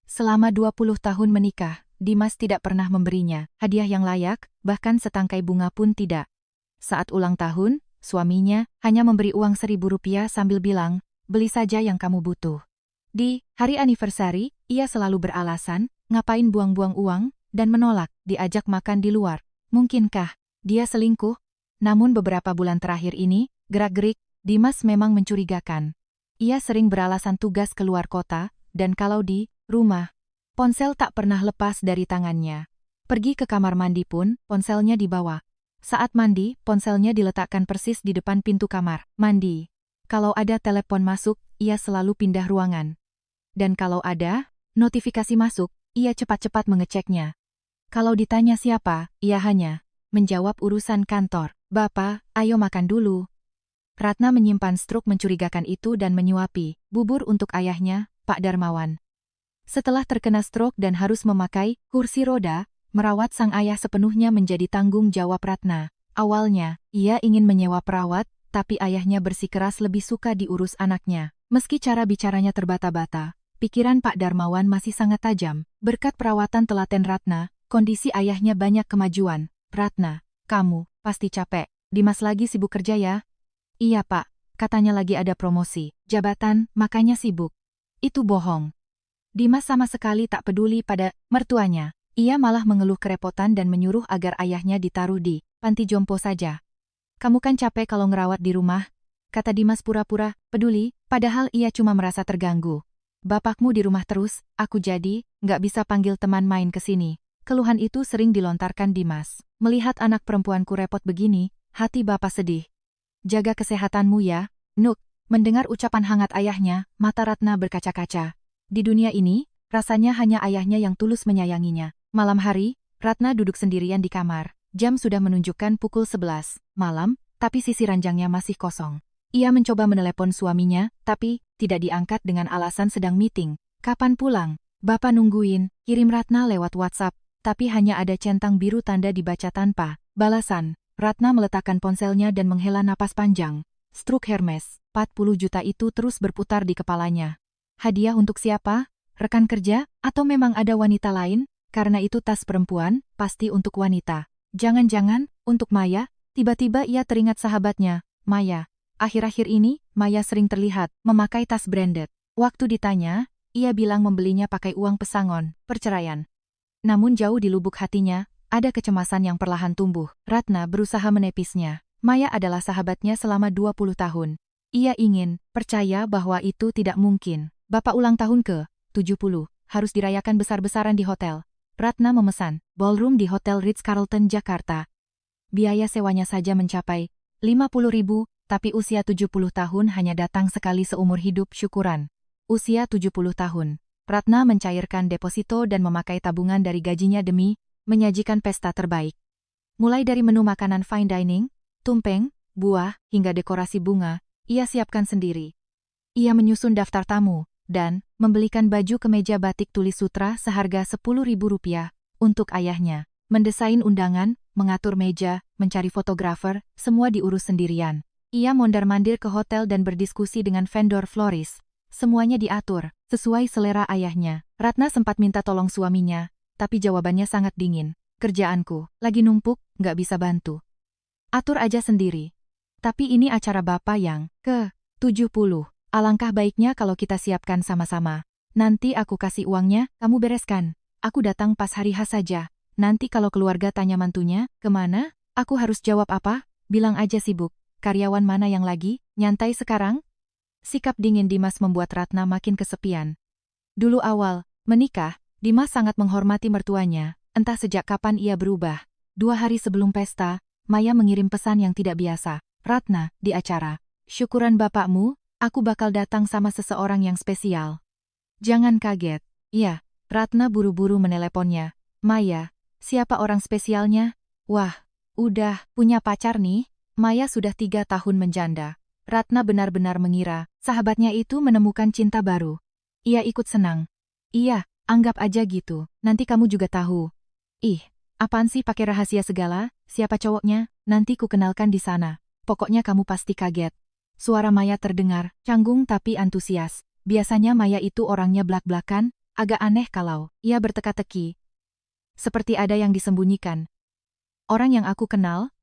Selama 20 tahun menikah, Dimas tidak pernah memberinya hadiah yang layak, bahkan setangkai bunga pun tidak. Saat ulang tahun, suaminya hanya memberi uang Rp1.000 sambil bilang, beli saja yang kamu butuh. Di hari anniversary, ia selalu beralasan, ngapain buang-buang uang, dan menolak diajak makan di luar. Mungkinkah dia selingkuh? Namun beberapa bulan terakhir ini, gerak-gerik Dimas memang mencurigakan. Ia sering beralasan tugas keluar kota, dan kalau di rumah, ponsel tak pernah lepas dari tangannya. Pergi ke kamar mandi pun, ponselnya dibawa. Saat mandi, ponselnya diletakkan persis di depan pintu kamar mandi. Kalau ada telepon masuk, ia selalu pindah ruangan. Dan kalau ada notifikasi masuk, ia cepat-cepat mengeceknya. Kalau ditanya siapa, ia hanya menjawab urusan kantor. Bapak, ayo makan dulu. Ratna menyimpan struk mencurigakan itu dan menyuapi bubur untuk ayahnya, Pak Darmawan. Setelah terkena stroke dan harus memakai kursi roda, merawat sang ayah sepenuhnya menjadi tanggung jawab Ratna. Awalnya, ia ingin menyewa perawat, tapi ayahnya bersikeras lebih suka diurus anaknya. Meski cara bicaranya terbata-bata, pikiran Pak Darmawan masih sangat tajam. Berkat perawatan telaten Ratna, kondisi ayahnya banyak kemajuan. Ratna, kamu pasti capek. Dimas lagi sibuk kerja ya? Iya Pak, katanya lagi ada promosi jabatan, makanya sibuk. Itu bohong. Dimas sama sekali tak peduli pada mertuanya. Ia malah mengeluh kerepotan dan menyuruh agar ayahnya ditaruh di panti jompo saja. Kamu kan capek kalau ngerawat di rumah, kata Dimas pura-pura peduli, padahal ia cuma merasa terganggu. Bapakmu di rumah terus, aku jadi nggak bisa panggil teman main ke sini. Keluhan itu sering dilontarkan Dimas. Melihat anak perempuanku repot begini, hati bapak sedih. Jaga kesehatanmu ya, Nuk. Mendengar ucapan hangat ayahnya, mata Ratna berkaca-kaca. Di dunia ini, rasanya hanya ayahnya yang tulus menyayanginya. Malam hari, Ratna duduk sendirian di kamar. Jam sudah menunjukkan pukul 11 malam, tapi sisi ranjangnya masih kosong. Ia mencoba menelepon suaminya, tapi tidak diangkat dengan alasan sedang meeting. Kapan pulang? Bapak nungguin, kirim Ratna lewat WhatsApp, tapi hanya ada centang biru tanda dibaca tanpa balasan. Ratna meletakkan ponselnya dan menghela napas panjang. Struk Hermes, 40 juta itu terus berputar di kepalanya. Hadiah untuk siapa? Rekan kerja? Atau memang ada wanita lain? Karena itu tas perempuan, pasti untuk wanita. Jangan-jangan, untuk Maya? Tiba-tiba ia teringat sahabatnya, Maya. Akhir-akhir ini, Maya sering terlihat memakai tas branded. Waktu ditanya, ia bilang membelinya pakai uang pesangon, perceraian. Namun jauh di lubuk hatinya, ada kecemasan yang perlahan tumbuh. Ratna berusaha menepisnya. Maya adalah sahabatnya selama 20 tahun. Ia ingin percaya bahwa itu tidak mungkin. Bapak ulang tahun ke-70, harus dirayakan besar-besaran di hotel. Ratna memesan ballroom di Hotel Ritz-Carlton, Jakarta. Biaya sewanya saja mencapai 50.000, tapi usia 70 tahun hanya datang sekali seumur hidup. Syukuran. Usia 70 tahun. Ratna mencairkan deposito dan memakai tabungan dari gajinya demi menyajikan pesta terbaik. Mulai dari menu makanan fine dining, tumpeng, buah, hingga dekorasi bunga, ia siapkan sendiri. Ia menyusun daftar tamu, dan membelikan baju kemeja batik tulis sutra seharga Rp10.000 untuk ayahnya. Mendesain undangan, mengatur meja, mencari fotografer, semua diurus sendirian. Ia mondar-mandir ke hotel dan berdiskusi dengan vendor floris. Semuanya diatur, sesuai selera ayahnya. Ratna sempat minta tolong suaminya, tapi jawabannya sangat dingin. Kerjaanku lagi numpuk, nggak bisa bantu. Atur aja sendiri. Tapi ini acara bapak yang ke-70. Alangkah baiknya kalau kita siapkan sama-sama. Nanti aku kasih uangnya, kamu bereskan. Aku datang pas hari H saja. Nanti kalau keluarga tanya mantunya, kemana? Aku harus jawab apa? Bilang aja sibuk. Karyawan mana yang lagi nyantai sekarang? Sikap dingin Dimas membuat Ratna makin kesepian. Dulu awal menikah, Dimas sangat menghormati mertuanya. Entah sejak kapan ia berubah. 2 hari sebelum pesta, Maya mengirim pesan yang tidak biasa. Ratna, di acara syukuran bapakmu, aku bakal datang sama seseorang yang spesial. Jangan kaget. Iya, Ratna buru-buru meneleponnya. Maya, siapa orang spesialnya? Wah, udah punya pacar nih? Maya sudah 3 tahun menjanda. Ratna benar-benar mengira sahabatnya itu menemukan cinta baru. Ia ikut senang. Iya, anggap aja gitu, nanti kamu juga tahu. Ih, apaan sih pakai rahasia segala? Siapa cowoknya? Nanti ku kenalkan di sana. Pokoknya kamu pasti kaget. Suara Maya terdengar, canggung tapi antusias. Biasanya Maya itu orangnya blak-blakan, agak aneh kalau ia berteka-teki. Seperti ada yang disembunyikan. Orang yang aku kenal?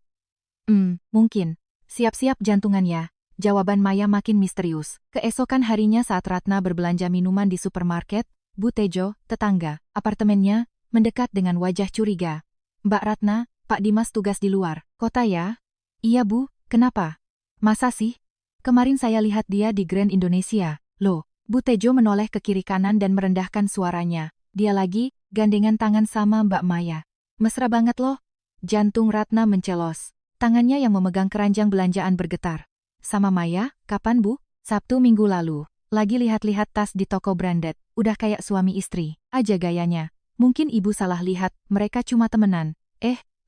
Mungkin. Siap-siap jantungan ya. Jawaban Maya makin misterius. Keesokan harinya saat Ratna berbelanja minuman di supermarket, Bu Tejo, tetangga, apartemennya, mendekat dengan wajah curiga. Mbak Ratna, Pak Dimas tugas di luar kota ya? Iya Bu, kenapa? Masa sih? Kemarin saya lihat dia di Grand Indonesia. Loh, Bu Tejo menoleh ke kiri kanan dan merendahkan suaranya. Dia lagi gandengan tangan sama Mbak Maya. Mesra banget loh. Jantung Ratna mencelos. Tangannya yang memegang keranjang belanjaan bergetar. Sama Maya, Kapan Bu? Sabtu minggu lalu. Lagi lihat-lihat tas di toko branded. Udah kayak suami istri aja gayanya. Mungkin ibu salah lihat, mereka cuma temenan.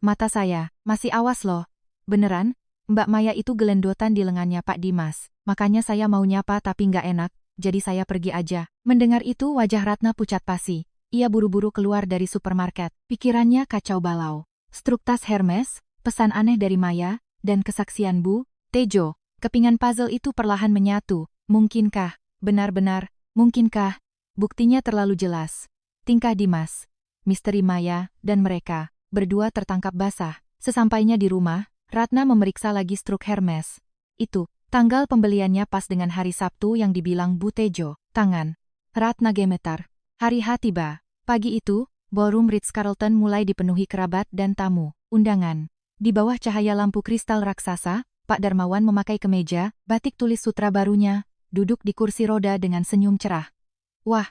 Mata saya, masih awas loh. Beneran? Mbak Maya itu gelendotan di lengannya Pak Dimas. Makanya saya mau nyapa tapi nggak enak, jadi saya pergi aja. Mendengar itu wajah Ratna pucat pasi. Ia buru-buru keluar dari supermarket. Pikirannya kacau balau. Struk tas Hermes, pesan aneh dari Maya, dan kesaksian Bu Tejo. Kepingan puzzle itu perlahan menyatu. Mungkinkah? Benar-benar, mungkinkah? Buktinya terlalu jelas. Tingkah Dimas, misteri Maya, dan mereka berdua tertangkap basah. Sesampainya di rumah, Ratna memeriksa lagi struk Hermes. Itu, tanggal pembeliannya pas dengan hari Sabtu yang dibilang Bu Tejo. Tangan Ratna gemetar. Hari H tiba. Pagi itu, ballroom Ritz-Carlton mulai dipenuhi kerabat dan tamu undangan. Di bawah cahaya lampu kristal raksasa, Pak Darmawan memakai kemeja, batik tulis sutra barunya, duduk di kursi roda dengan senyum cerah. Wah,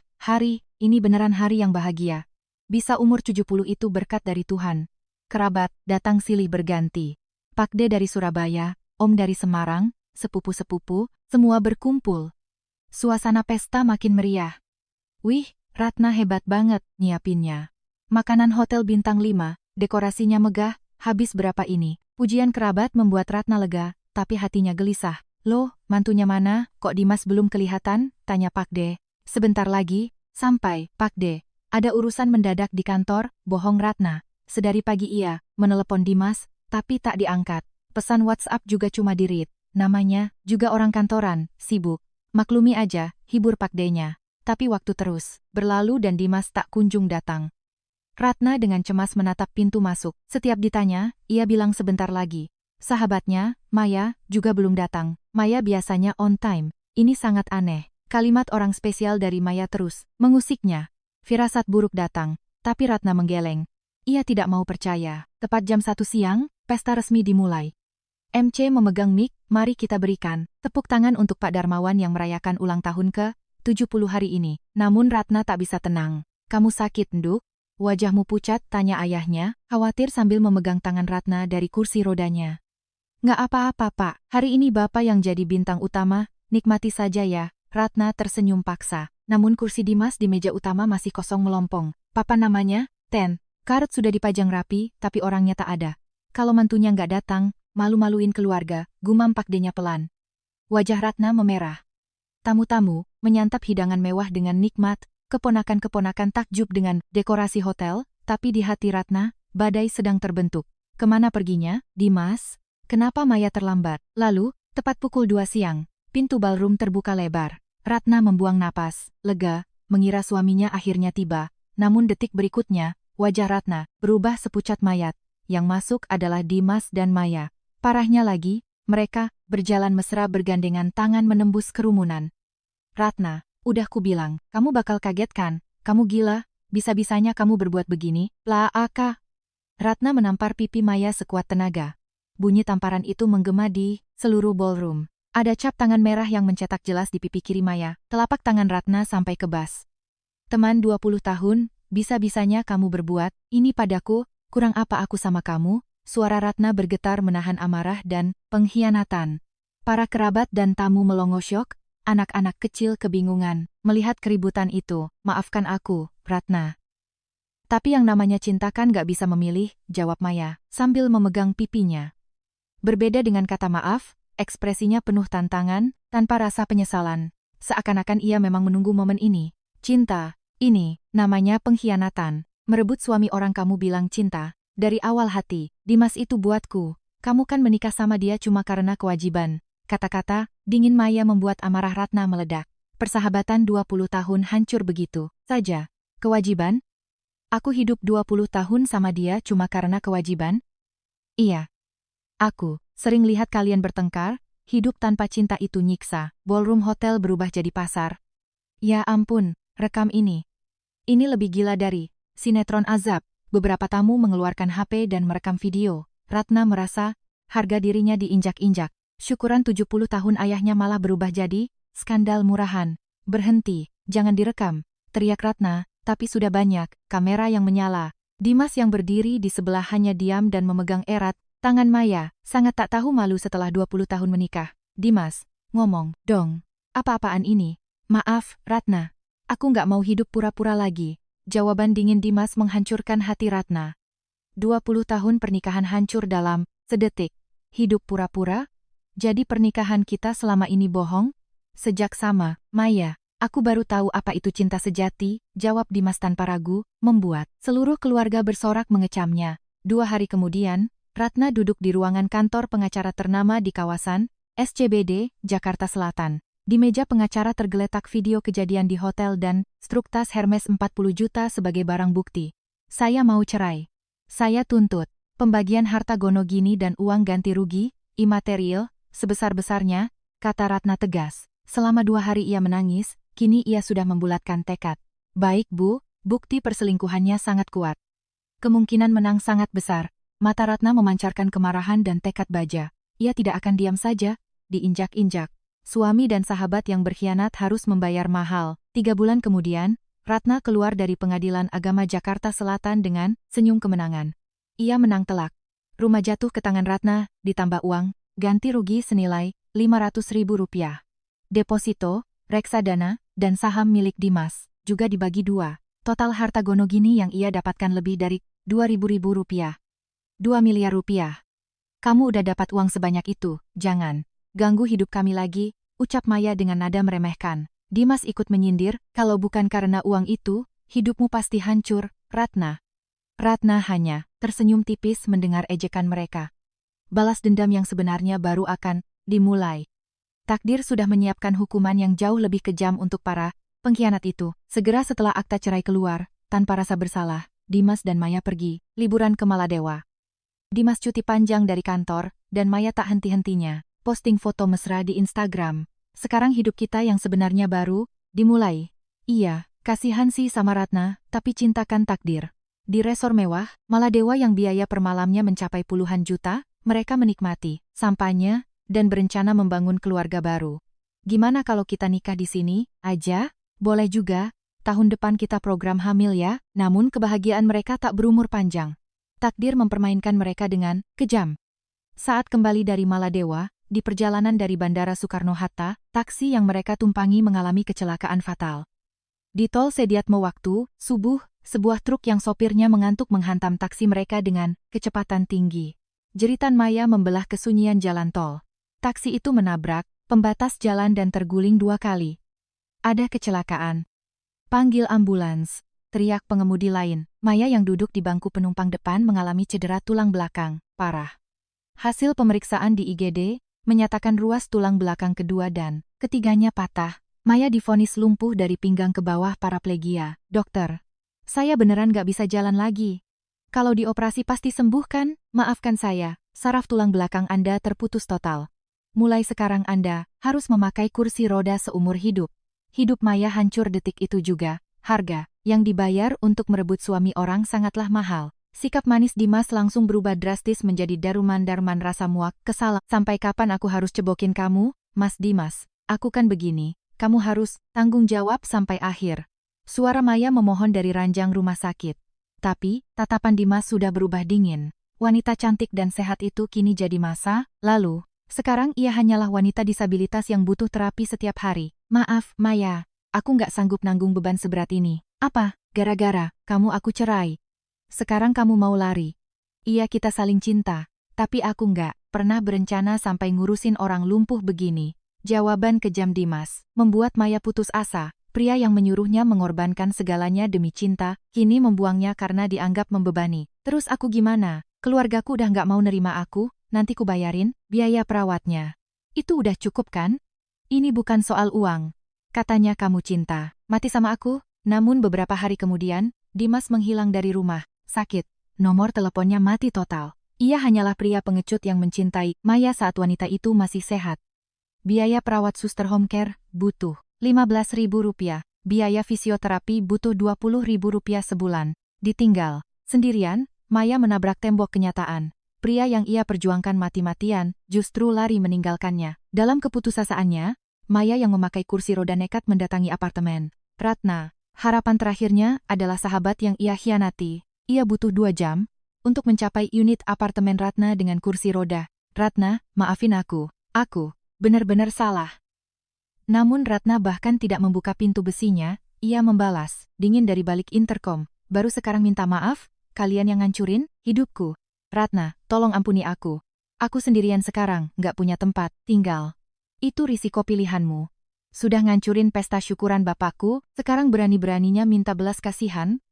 ini beneran hari yang bahagia. Bisa umur 70 itu berkat dari Tuhan. Kerabat datang silih berganti. Pak D dari Surabaya, Om dari Semarang, sepupu-sepupu, semua berkumpul. Suasana pesta makin meriah. Wih, Ratna hebat banget nyiapinnya. Makanan hotel bintang 5, dekorasinya megah, habis berapa ini? Pujian kerabat membuat Ratna lega, tapi hatinya gelisah. Loh, mantunya mana? Kok Dimas belum kelihatan? Tanya Pak D. Sebentar lagi, sampai, Pak D. Ada urusan mendadak di kantor, bohong Ratna. Sedari pagi ia menelepon Dimas, tapi tak diangkat. Pesan WhatsApp juga cuma di-read. Namanya, juga orang kantoran, sibuk. Maklumi aja, hibur Pak D-nya. Tapi waktu terus berlalu dan Dimas tak kunjung datang. Ratna dengan cemas menatap pintu masuk. Setiap ditanya, ia bilang sebentar lagi. Sahabatnya, Maya, juga belum datang. Maya biasanya on time. Ini sangat aneh. Kalimat orang spesial dari Maya terus mengusiknya. Firasat buruk datang, tapi Ratna menggeleng. Ia tidak mau percaya. Tepat jam 1 siang, pesta resmi dimulai. MC memegang mic, mari kita berikan tepuk tangan untuk Pak Darmawan yang merayakan ulang tahun ke-70 hari ini. Namun Ratna tak bisa tenang. Kamu sakit, Nduk? Wajahmu pucat, tanya ayahnya, khawatir sambil memegang tangan Ratna dari kursi rodanya. Nggak apa-apa, Pak. Hari ini Bapak yang jadi bintang utama, nikmati saja ya. Ratna tersenyum paksa. Namun kursi Dimas di meja utama masih kosong melompong. Papa namanya, Ten. Karet sudah dipajang rapi, tapi orangnya tak ada. Kalau mantunya nggak datang, malu-maluin keluarga, gumam Pak D-nya pelan. Wajah Ratna memerah. Tamu-tamu menyantap hidangan mewah dengan nikmat. Keponakan-keponakan takjub dengan dekorasi hotel, tapi di hati Ratna, badai sedang terbentuk. Kemana perginya, Dimas? Kenapa Maya terlambat? Lalu, tepat pukul 2 siang, pintu ballroom terbuka lebar. Ratna membuang napas, lega, mengira suaminya akhirnya tiba. Namun detik berikutnya, wajah Ratna berubah sepucat mayat. Yang masuk adalah Dimas dan Maya. Parahnya lagi, mereka berjalan mesra bergandengan tangan menembus kerumunan. Ratna, udah kubilang, kamu bakal kaget kan? Kamu gila, bisa-bisanya kamu berbuat begini, Aka. Ratna menampar pipi Maya sekuat tenaga. Bunyi tamparan itu menggema di seluruh ballroom. Ada cap tangan merah yang mencetak jelas di pipi kiri Maya, telapak tangan Ratna sampai ke bas. Teman 20 tahun, bisa-bisanya kamu berbuat ini padaku, kurang apa aku sama kamu? Suara Ratna bergetar menahan amarah dan pengkhianatan. Para kerabat dan tamu melongo syok. Anak-anak kecil kebingungan melihat keributan itu. Maafkan aku, Ratna. Tapi yang namanya cinta kan gak bisa memilih, jawab Maya, sambil memegang pipinya. Berbeda dengan kata maaf, ekspresinya penuh tantangan, tanpa rasa penyesalan. Seakan-akan ia memang menunggu momen ini. Cinta, ini, namanya pengkhianatan. Merebut suami orang kamu bilang cinta. Dari awal hati, Dimas itu buatku. Kamu kan menikah sama dia cuma karena kewajiban. Kata-kata dingin Maya membuat amarah Ratna meledak. Persahabatan 20 tahun hancur begitu saja. Kewajiban? Aku hidup 20 tahun sama dia cuma karena kewajiban? Iya. Aku sering lihat kalian bertengkar, hidup tanpa cinta itu nyiksa. Ballroom hotel berubah jadi pasar. Ya ampun, rekam ini. Ini lebih gila dari sinetron azab. Beberapa tamu mengeluarkan HP dan merekam video. Ratna merasa harga dirinya diinjak-injak. Syukuran 70 tahun ayahnya malah berubah jadi skandal murahan. Berhenti, jangan direkam, teriak Ratna, tapi sudah banyak kamera yang menyala. Dimas yang berdiri di sebelah hanya diam dan memegang erat tangan Maya, sangat tak tahu malu setelah 20 tahun menikah. Dimas, ngomong dong. Apa-apaan ini? Maaf, Ratna. Aku nggak mau hidup pura-pura lagi. Jawaban dingin Dimas menghancurkan hati Ratna. 20 tahun pernikahan hancur dalam sedetik. Hidup pura-pura? Jadi pernikahan kita selama ini bohong? Sejak sama, Maya, aku baru tahu apa itu cinta sejati, jawab Dimas tanpa ragu, membuat seluruh keluarga bersorak mengecamnya. 2 hari kemudian, Ratna duduk di ruangan kantor pengacara ternama di kawasan SCBD, Jakarta Selatan. Di meja pengacara tergeletak video kejadian di hotel dan struk tas Hermes 40 juta sebagai barang bukti. Saya mau cerai. Saya tuntut pembagian harta gonogini dan uang ganti rugi, imaterial, sebesar-besarnya, kata Ratna tegas. Selama 2 hari ia menangis, kini ia sudah membulatkan tekad. Baik Bu, bukti perselingkuhannya sangat kuat. Kemungkinan menang sangat besar. Mata Ratna memancarkan kemarahan dan tekad baja. Ia tidak akan diam saja, diinjak-injak. Suami dan sahabat yang berkhianat harus membayar mahal. 3 bulan kemudian, Ratna keluar dari Pengadilan Agama Jakarta Selatan dengan senyum kemenangan. Ia menang telak. Rumah jatuh ke tangan Ratna, ditambah uang, ganti rugi senilai Rp500.000. Deposito, reksadana, dan saham milik Dimas, juga dibagi 2. Total harta gonogini yang ia dapatkan lebih dari Rp2.000. 2 miliar rupiah. Kamu udah dapat uang sebanyak itu, jangan ganggu hidup kami lagi, ucap Maya dengan nada meremehkan. Dimas ikut menyindir, kalau bukan karena uang itu, hidupmu pasti hancur, Ratna. Ratna hanya tersenyum tipis mendengar ejekan mereka. Balas dendam yang sebenarnya baru akan dimulai. Takdir sudah menyiapkan hukuman yang jauh lebih kejam untuk para pengkhianat itu. Segera setelah akta cerai keluar, tanpa rasa bersalah, Dimas dan Maya pergi liburan ke Maladewa. Dimas cuti panjang dari kantor, dan Maya tak henti-hentinya posting foto mesra di Instagram. Sekarang hidup kita yang sebenarnya baru dimulai. Iya, kasihan sih sama Ratna, tapi cintakan takdir. Di resor mewah, Maladewa yang biaya per malamnya mencapai puluhan juta, mereka menikmati sampahnya dan berencana membangun keluarga baru. Gimana kalau kita nikah di sini aja? Boleh juga. Tahun depan kita program hamil ya. Namun kebahagiaan mereka tak berumur panjang. Takdir mempermainkan mereka dengan kejam. Saat kembali dari Maladewa, di perjalanan dari Bandara Soekarno-Hatta, taksi yang mereka tumpangi mengalami kecelakaan fatal. Di tol Sediatmo waktu subuh, sebuah truk yang sopirnya mengantuk menghantam taksi mereka dengan kecepatan tinggi. Jeritan Maya membelah kesunyian jalan tol. Taksi itu menabrak pembatas jalan dan terguling 2 kali. Ada kecelakaan. Panggil ambulans, teriak pengemudi lain. Maya yang duduk di bangku penumpang depan mengalami cedera tulang belakang parah. Hasil pemeriksaan di IGD menyatakan ruas tulang belakang kedua dan ketiganya patah. Maya divonis lumpuh dari pinggang ke bawah paraplegia. Dokter, saya beneran gak bisa jalan lagi. Kalau dioperasi pasti sembuh kan? Maafkan saya, saraf tulang belakang Anda terputus total. Mulai sekarang Anda harus memakai kursi roda seumur hidup. Hidup Maya hancur detik itu juga. Harga yang dibayar untuk merebut suami orang sangatlah mahal. Sikap manis Dimas langsung berubah drastis menjadi daruman-daruman rasa muak, kesal. Sampai kapan aku harus cebokin kamu, Mas Dimas? Aku kan begini, kamu harus tanggung jawab sampai akhir. Suara Maya memohon dari ranjang rumah sakit. Tapi, tatapan Dimas sudah berubah dingin. Wanita cantik dan sehat itu kini jadi masa lalu. Sekarang ia hanyalah wanita disabilitas yang butuh terapi setiap hari. Maaf, Maya, aku nggak sanggup nanggung beban seberat ini. Apa? Gara-gara kamu aku cerai. Sekarang kamu mau lari. Iya kita saling cinta, tapi aku nggak pernah berencana sampai ngurusin orang lumpuh begini. Jawaban kejam Dimas membuat Maya putus asa. Pria yang menyuruhnya mengorbankan segalanya demi cinta, kini membuangnya karena dianggap membebani. Terus aku gimana? Keluargaku udah nggak mau nerima aku, nanti ku bayarin biaya perawatnya. Itu udah cukup kan? Ini bukan soal uang. Katanya kamu cinta mati sama aku, namun beberapa hari kemudian, Dimas menghilang dari rumah sakit. Nomor teleponnya mati total. Ia hanyalah pria pengecut yang mencintai Maya saat wanita itu masih sehat. Biaya perawat suster home care butuh Rp15.000. Biaya fisioterapi butuh Rp20.000 sebulan. Ditinggal sendirian, Maya menabrak tembok kenyataan. Pria yang ia perjuangkan mati-matian justru lari meninggalkannya. Dalam keputusasaan Maya yang memakai kursi roda nekat mendatangi apartemen Ratna. Harapan terakhirnya adalah sahabat yang ia khianati. Ia butuh 2 jam untuk mencapai unit apartemen Ratna dengan kursi roda. Ratna, maafin aku benar-benar salah. Namun Ratna bahkan tidak membuka pintu besinya, ia membalas, dingin dari balik interkom. Baru sekarang minta maaf, kalian yang ngancurin hidupku. Ratna, tolong ampuni aku. Aku sendirian sekarang, gak punya tempat tinggal. Itu risiko pilihanmu. Sudah ngancurin pesta syukuran bapakku, sekarang berani-beraninya minta belas kasihan?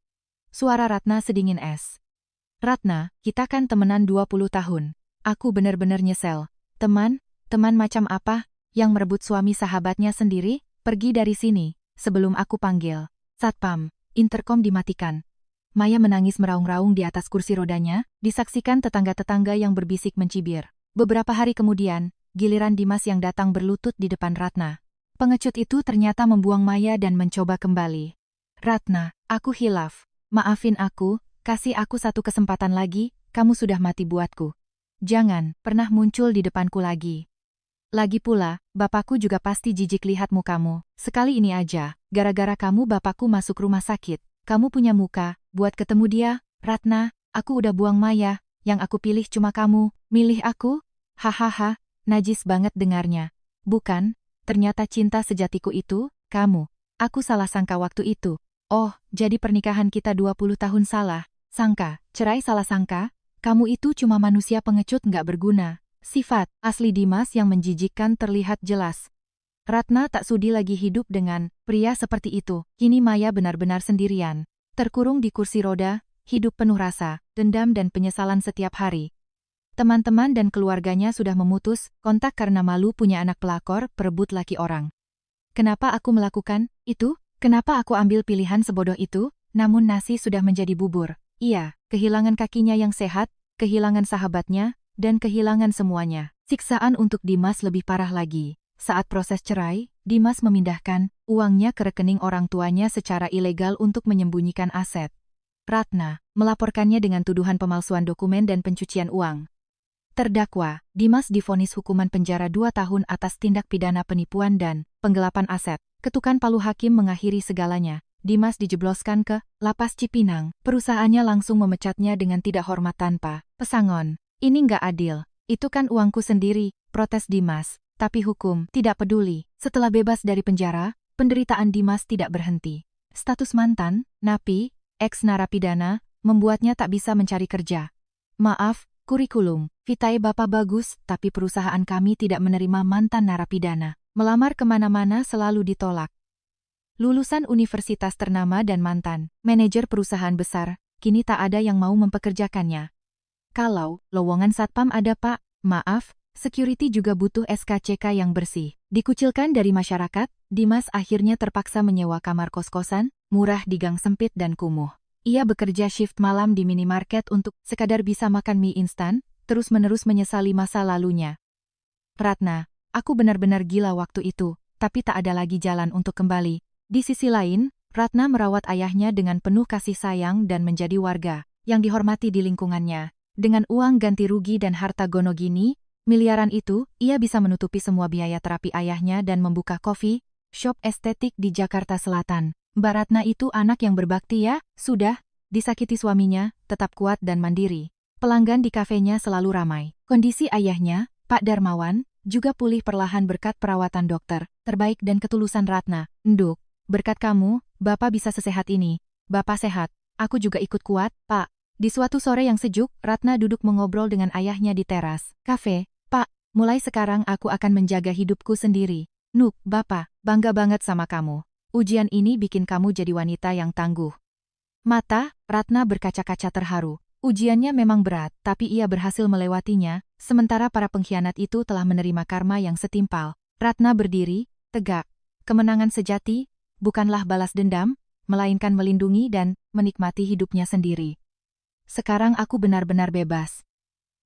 Suara Ratna sedingin es. Ratna, kita kan temenan 20 tahun. Aku bener-bener nyesel. Teman macam apa? Yang merebut suami sahabatnya sendiri? Pergi dari sini, sebelum aku panggil satpam. Interkom dimatikan. Maya menangis meraung-raung di atas kursi rodanya, disaksikan tetangga-tetangga yang berbisik mencibir. Beberapa hari kemudian, giliran Dimas yang datang berlutut di depan Ratna. Pengecut itu ternyata membuang Maya dan mencoba kembali. Ratna, aku hilaf. Maafin aku, kasih aku satu kesempatan lagi, kamu sudah mati buatku. Jangan pernah muncul di depanku lagi. Lagi pula, bapakku juga pasti jijik lihat mukamu. Sekali ini aja, gara-gara kamu bapakku masuk rumah sakit. Kamu punya muka, buat ketemu dia. Ratna, aku udah buang Maya, yang aku pilih cuma kamu. Milih aku? Hahaha, najis banget dengarnya. Bukan, ternyata cinta sejatiku itu, kamu. Aku salah sangka waktu itu. Oh, jadi pernikahan kita 20 tahun salah. Sangka, cerai salah sangka? Kamu itu cuma manusia pengecut nggak berguna. Sifat asli Dimas yang menjijikkan terlihat jelas. Ratna tak sudi lagi hidup dengan pria seperti itu. Kini Maya benar-benar sendirian. Terkurung di kursi roda, hidup penuh rasa, dendam dan penyesalan setiap hari. Teman-teman dan keluarganya sudah memutus kontak karena malu punya anak pelakor perebut laki orang. Kenapa aku melakukan itu? Kenapa aku ambil pilihan sebodoh itu? Namun nasi sudah menjadi bubur. Iya, kehilangan kakinya yang sehat, kehilangan sahabatnya, dan kehilangan semuanya. Siksaan untuk Dimas lebih parah lagi. Saat proses cerai, Dimas memindahkan uangnya ke rekening orang tuanya secara ilegal untuk menyembunyikan aset. Ratna melaporkannya dengan tuduhan pemalsuan dokumen dan pencucian uang. Terdakwa, Dimas divonis hukuman penjara 2 tahun atas tindak pidana penipuan dan penggelapan aset. Ketukan palu hakim mengakhiri segalanya. Dimas dijebloskan ke lapas Cipinang. Perusahaannya langsung memecatnya dengan tidak hormat tanpa pesangon. Ini nggak adil. Itu kan uangku sendiri, protes Dimas. Tapi hukum tidak peduli. Setelah bebas dari penjara, penderitaan Dimas tidak berhenti. Status mantan, napi, ex-narapidana, membuatnya tak bisa mencari kerja. Maaf, kurikulum vitae Bapak bagus, tapi perusahaan kami tidak menerima mantan narapidana. Melamar kemana-mana selalu ditolak. Lulusan universitas ternama dan mantan manajer perusahaan besar, kini tak ada yang mau mempekerjakannya. Kalau lowongan satpam ada Pak, maaf, security juga butuh SKCK yang bersih. Dikucilkan dari masyarakat, Dimas akhirnya terpaksa menyewa kamar kos-kosan, murah di gang sempit dan kumuh. Ia bekerja shift malam di minimarket untuk sekadar bisa makan mie instan, terus-menerus menyesali masa lalunya. Ratna, aku benar-benar gila waktu itu, tapi tak ada lagi jalan untuk kembali. Di sisi lain, Ratna merawat ayahnya dengan penuh kasih sayang dan menjadi warga yang dihormati di lingkungannya. Dengan uang ganti rugi dan harta gono gini, miliaran itu, ia bisa menutupi semua biaya terapi ayahnya dan membuka coffee shop estetik di Jakarta Selatan. Mbak Ratna itu anak yang berbakti ya, sudah, disakiti suaminya, tetap kuat dan mandiri. Pelanggan di kafenya selalu ramai. Kondisi ayahnya, Pak Darmawan, juga pulih perlahan berkat perawatan dokter terbaik dan ketulusan Ratna. Nduk, berkat kamu, Bapak bisa sesehat ini. Bapak sehat, aku juga ikut kuat, Pak. Di suatu sore yang sejuk, Ratna duduk mengobrol dengan ayahnya di teras kafe. Pak, mulai sekarang aku akan menjaga hidupku sendiri. Nuk, Bapak, bangga banget sama kamu. Ujian ini bikin kamu jadi wanita yang tangguh. Mata, Ratna berkaca-kaca terharu. Ujiannya memang berat, tapi ia berhasil melewatinya, sementara para pengkhianat itu telah menerima karma yang setimpal. Ratna berdiri, tegak. Kemenangan sejati, bukanlah balas dendam, melainkan melindungi dan menikmati hidupnya sendiri. Sekarang aku benar-benar bebas.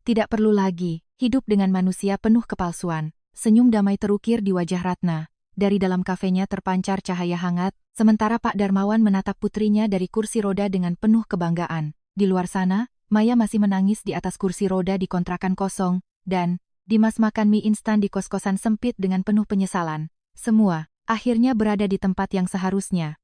Tidak perlu lagi hidup dengan manusia penuh kepalsuan. Senyum damai terukir di wajah Ratna. Dari dalam kafenya terpancar cahaya hangat, sementara Pak Darmawan menatap putrinya dari kursi roda dengan penuh kebanggaan. Di luar sana, Maya masih menangis di atas kursi roda di kontrakan kosong, dan Dimas makan mie instan di kos-kosan sempit dengan penuh penyesalan. Semua akhirnya berada di tempat yang seharusnya.